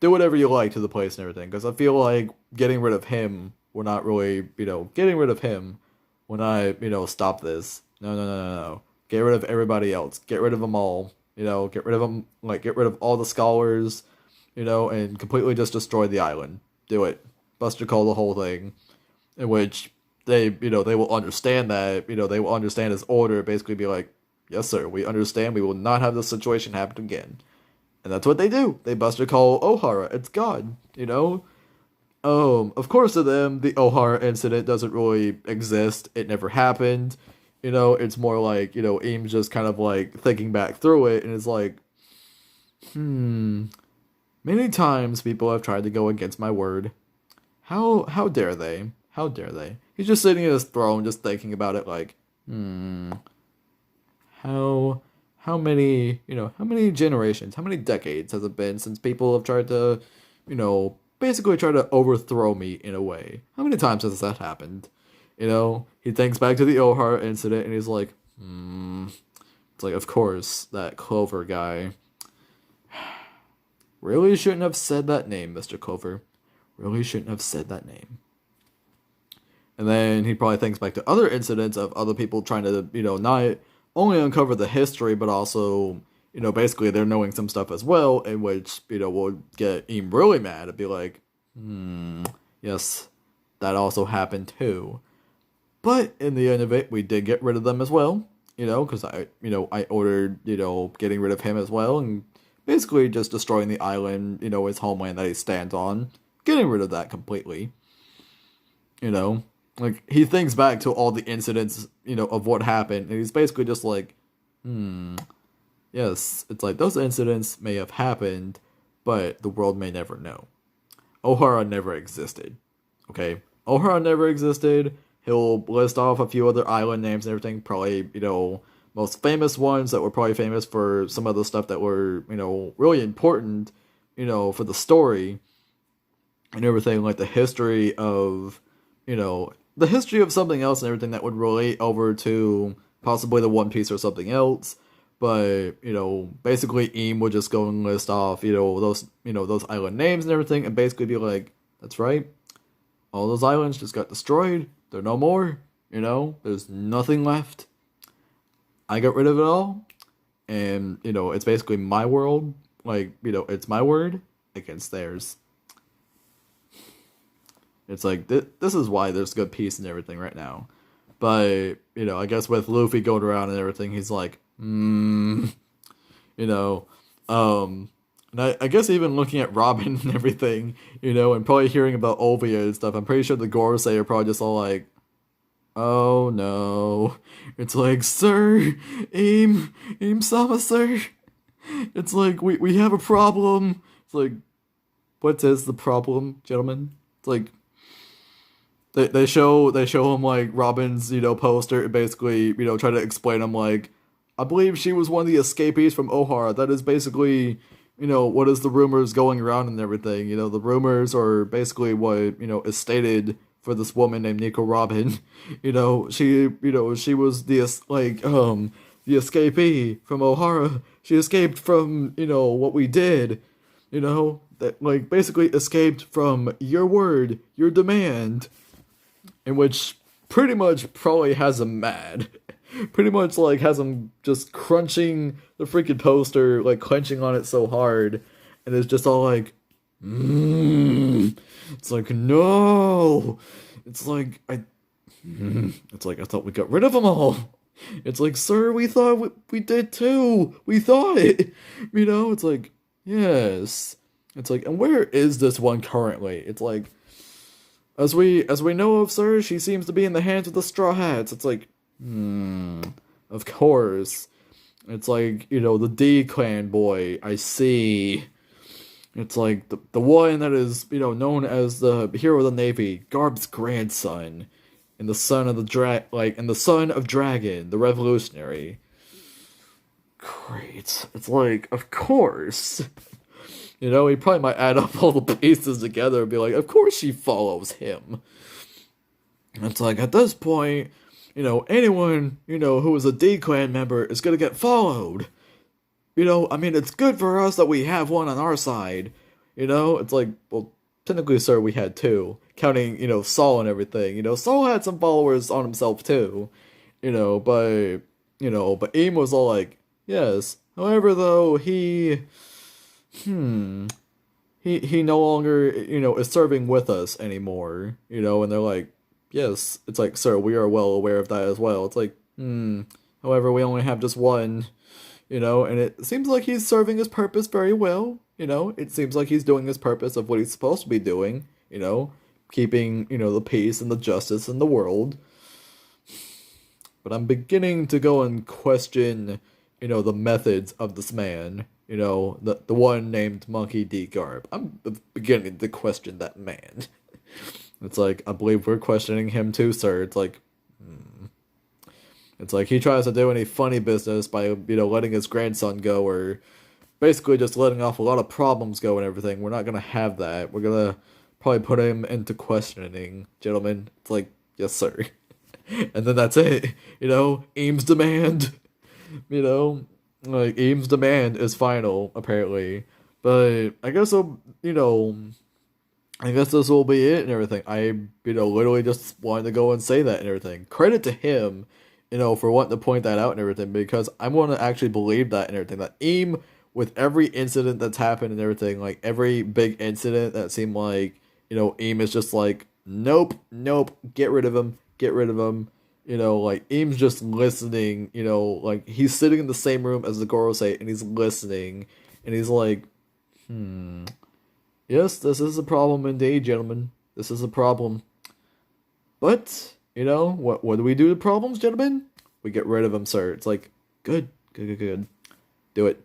do whatever you like to the place and everything, because I feel like getting rid of him will not really, getting rid of him will not, stop this. No, no, no, no, no. Get rid of everybody else. Get rid of them all. Get rid of them, like, get rid of all the scholars, and completely just destroy the island. Do it. Buster Call the whole thing. In which they will understand that, they will understand his order, basically be like, yes, sir, we understand. We will not have this situation happen again. And that's what they do. They Buster Call Ohara. It's gone, Of course to them, the Ohara incident doesn't really exist. It never happened. It's more like, Aim's just kind of like thinking back through it and it's like, many times people have tried to go against my word. How dare they? How dare they? He's just sitting in his throne just thinking about it like, how many, how many generations, how many decades has it been since people have tried to, basically try to overthrow me in a way? How many times has that happened? He thinks back to the Ohara incident and he's like, It's like, of course, that Clover guy. Really shouldn't have said that name, Mr. Clover. Really shouldn't have said that name. And then he probably thinks back to other incidents of other people trying to, not only uncover the history, but also, basically they're knowing some stuff as well, in which, will get him really mad and be like, yes, that also happened too. But in the end of it, we did get rid of them as well, because I ordered, getting rid of him as well, and basically just destroying the island, his homeland that he stands on, getting rid of that completely, Like, he thinks back to all the incidents, of what happened, and he's basically just like, yes, it's like, those incidents may have happened, but the world may never know. Ohara never existed, okay? Ohara never existed. He'll list off a few other island names and everything, probably, most famous ones that were probably famous for some of the stuff that were, really important, for the story, and everything, like the history of, the history of something else and everything that would relate over to possibly the One Piece or something else. But, basically Eam would just go and list off, those island names and everything, and basically be like, that's right, all those islands just got destroyed, they're no more, there's nothing left. I got rid of it all, and, it's basically my world, like, it's my word against theirs. It's like, this is why there's good peace and everything right now. But, I guess with Luffy going around and everything, he's like, and I guess even looking at Robin and everything, and probably hearing about Olvia and stuff, I'm pretty sure the Gorosei are probably just all like, oh no. It's like, sir, Aim-sama, sir. It's like, we have a problem. It's like, what is the problem, gentlemen? It's like they show him like Robin's poster and basically try to explain him like I believe she was one of the escapees from Ohara. That is basically what is the rumors going around and everything. The rumors are basically what is stated for this woman named Nico Robin. She was the escapee from Ohara. She escaped from what we did. That like basically escaped from your word, your demand, in which pretty much probably has him mad. Pretty much like has him just crunching the freaking poster, like clenching on it so hard, and it's just all like, it's like no, it's like it's like I thought we got rid of them all. It's like, sir, we thought we did too. We thought it, It's like yes, it's like, and where is this one currently? It's like. As we know of, sir, she seems to be in the hands of the Straw Hats. It's like, of course. It's like, the D Clan boy, I see. It's like the one that is, known as the hero of the Navy, Garb's grandson, and the son of the son of Dragon, the revolutionary. Great. It's like, of course. He probably might add up all the pieces together and be like, of course she follows him. And it's like, at this point, anyone, who is a D-Clan member is gonna get followed. I mean, it's good for us that we have one on our side. It's like, well, technically, sir, we had two. Counting, Saul and everything. Saul had some followers on himself, too. But Aim was all like, yes. However, though, he no longer is serving with us anymore, and they're like, yes. It's like, sir, we are well aware of that as well. It's like, however, we only have just one, and it seems like he's serving his purpose very well. It seems like he's doing his purpose of what he's supposed to be doing, keeping the peace and the justice in the world. But I'm beginning to go and question the methods of this man. The one named Monkey D. Garb. I'm beginning to question that man. It's like, I believe we're questioning him too, sir. It's like, It's like he tries to do any funny business by, letting his grandson go, or basically just letting off a lot of problems go and everything. We're not gonna have that. We're gonna probably put him into questioning, gentlemen. It's like, yes, sir. And then that's it. Aim's demand. Like, Aim's demand is final, apparently. But I guess I guess this will be it and everything. I, literally just wanted to go and say that and everything. Credit to him, for wanting to point that out and everything, because I want to actually believe that and everything. That Aim, with every incident that's happened and everything, like, every big incident that seemed like, Aim is just like, nope, get rid of him, like, Aim's just listening, like, he's sitting in the same room as the gorosei, and he's listening, and he's like, yes, this is a problem indeed, gentlemen. This is a problem. But, what do we do to problems, gentlemen? We get rid of them, sir. It's like, good. Do it.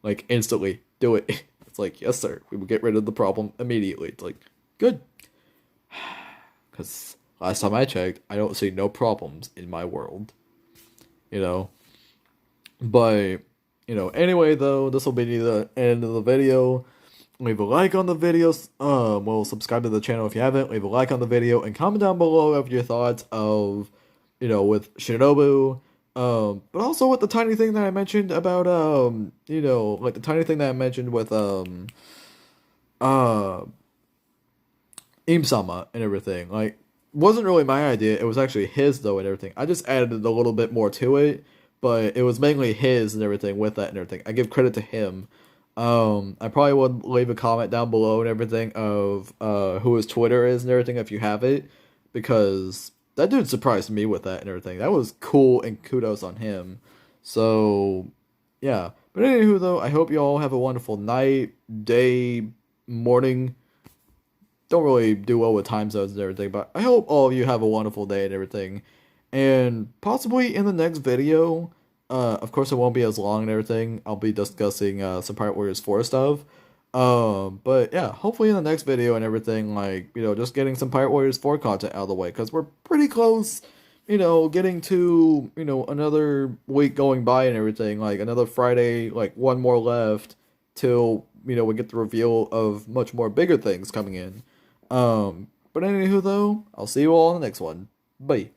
Like, instantly. Do it. It's like, yes, sir. We will get rid of the problem immediately. It's like, good. Because last time I checked, I don't see no problems in my world. But, anyway, though, this will be the end of the video. Leave a like on the video. Well, subscribe to the channel if you haven't. Leave a like on the video and comment down below of your thoughts of, with Shinobu. But also with the tiny thing that I mentioned about, like the tiny thing that I mentioned with, Im-sama and everything. Like, wasn't really my idea. It was actually his, though, and everything. I just added a little bit more to it, but it was mainly his and everything with that and everything. I give credit to him. I probably would leave a comment down below and everything of who his Twitter is and everything if you have it, because that dude surprised me with that and everything. That was cool, and kudos on him. So yeah. But anywho, though, I hope you all have a wonderful night, day, morning. Don't really do well with time zones and everything, but I hope all of you have a wonderful day and everything. And possibly in the next video, of course, it won't be as long and everything. I'll be discussing some Pirate Warriors 4 stuff. But yeah, hopefully in the next video and everything, like, just getting some Pirate Warriors 4 content out of the way, because we're pretty close, getting to, another week going by and everything, like another Friday, like one more left till, we get the reveal of much more bigger things coming in. But anywho though, I'll see you all in the next one. Bye.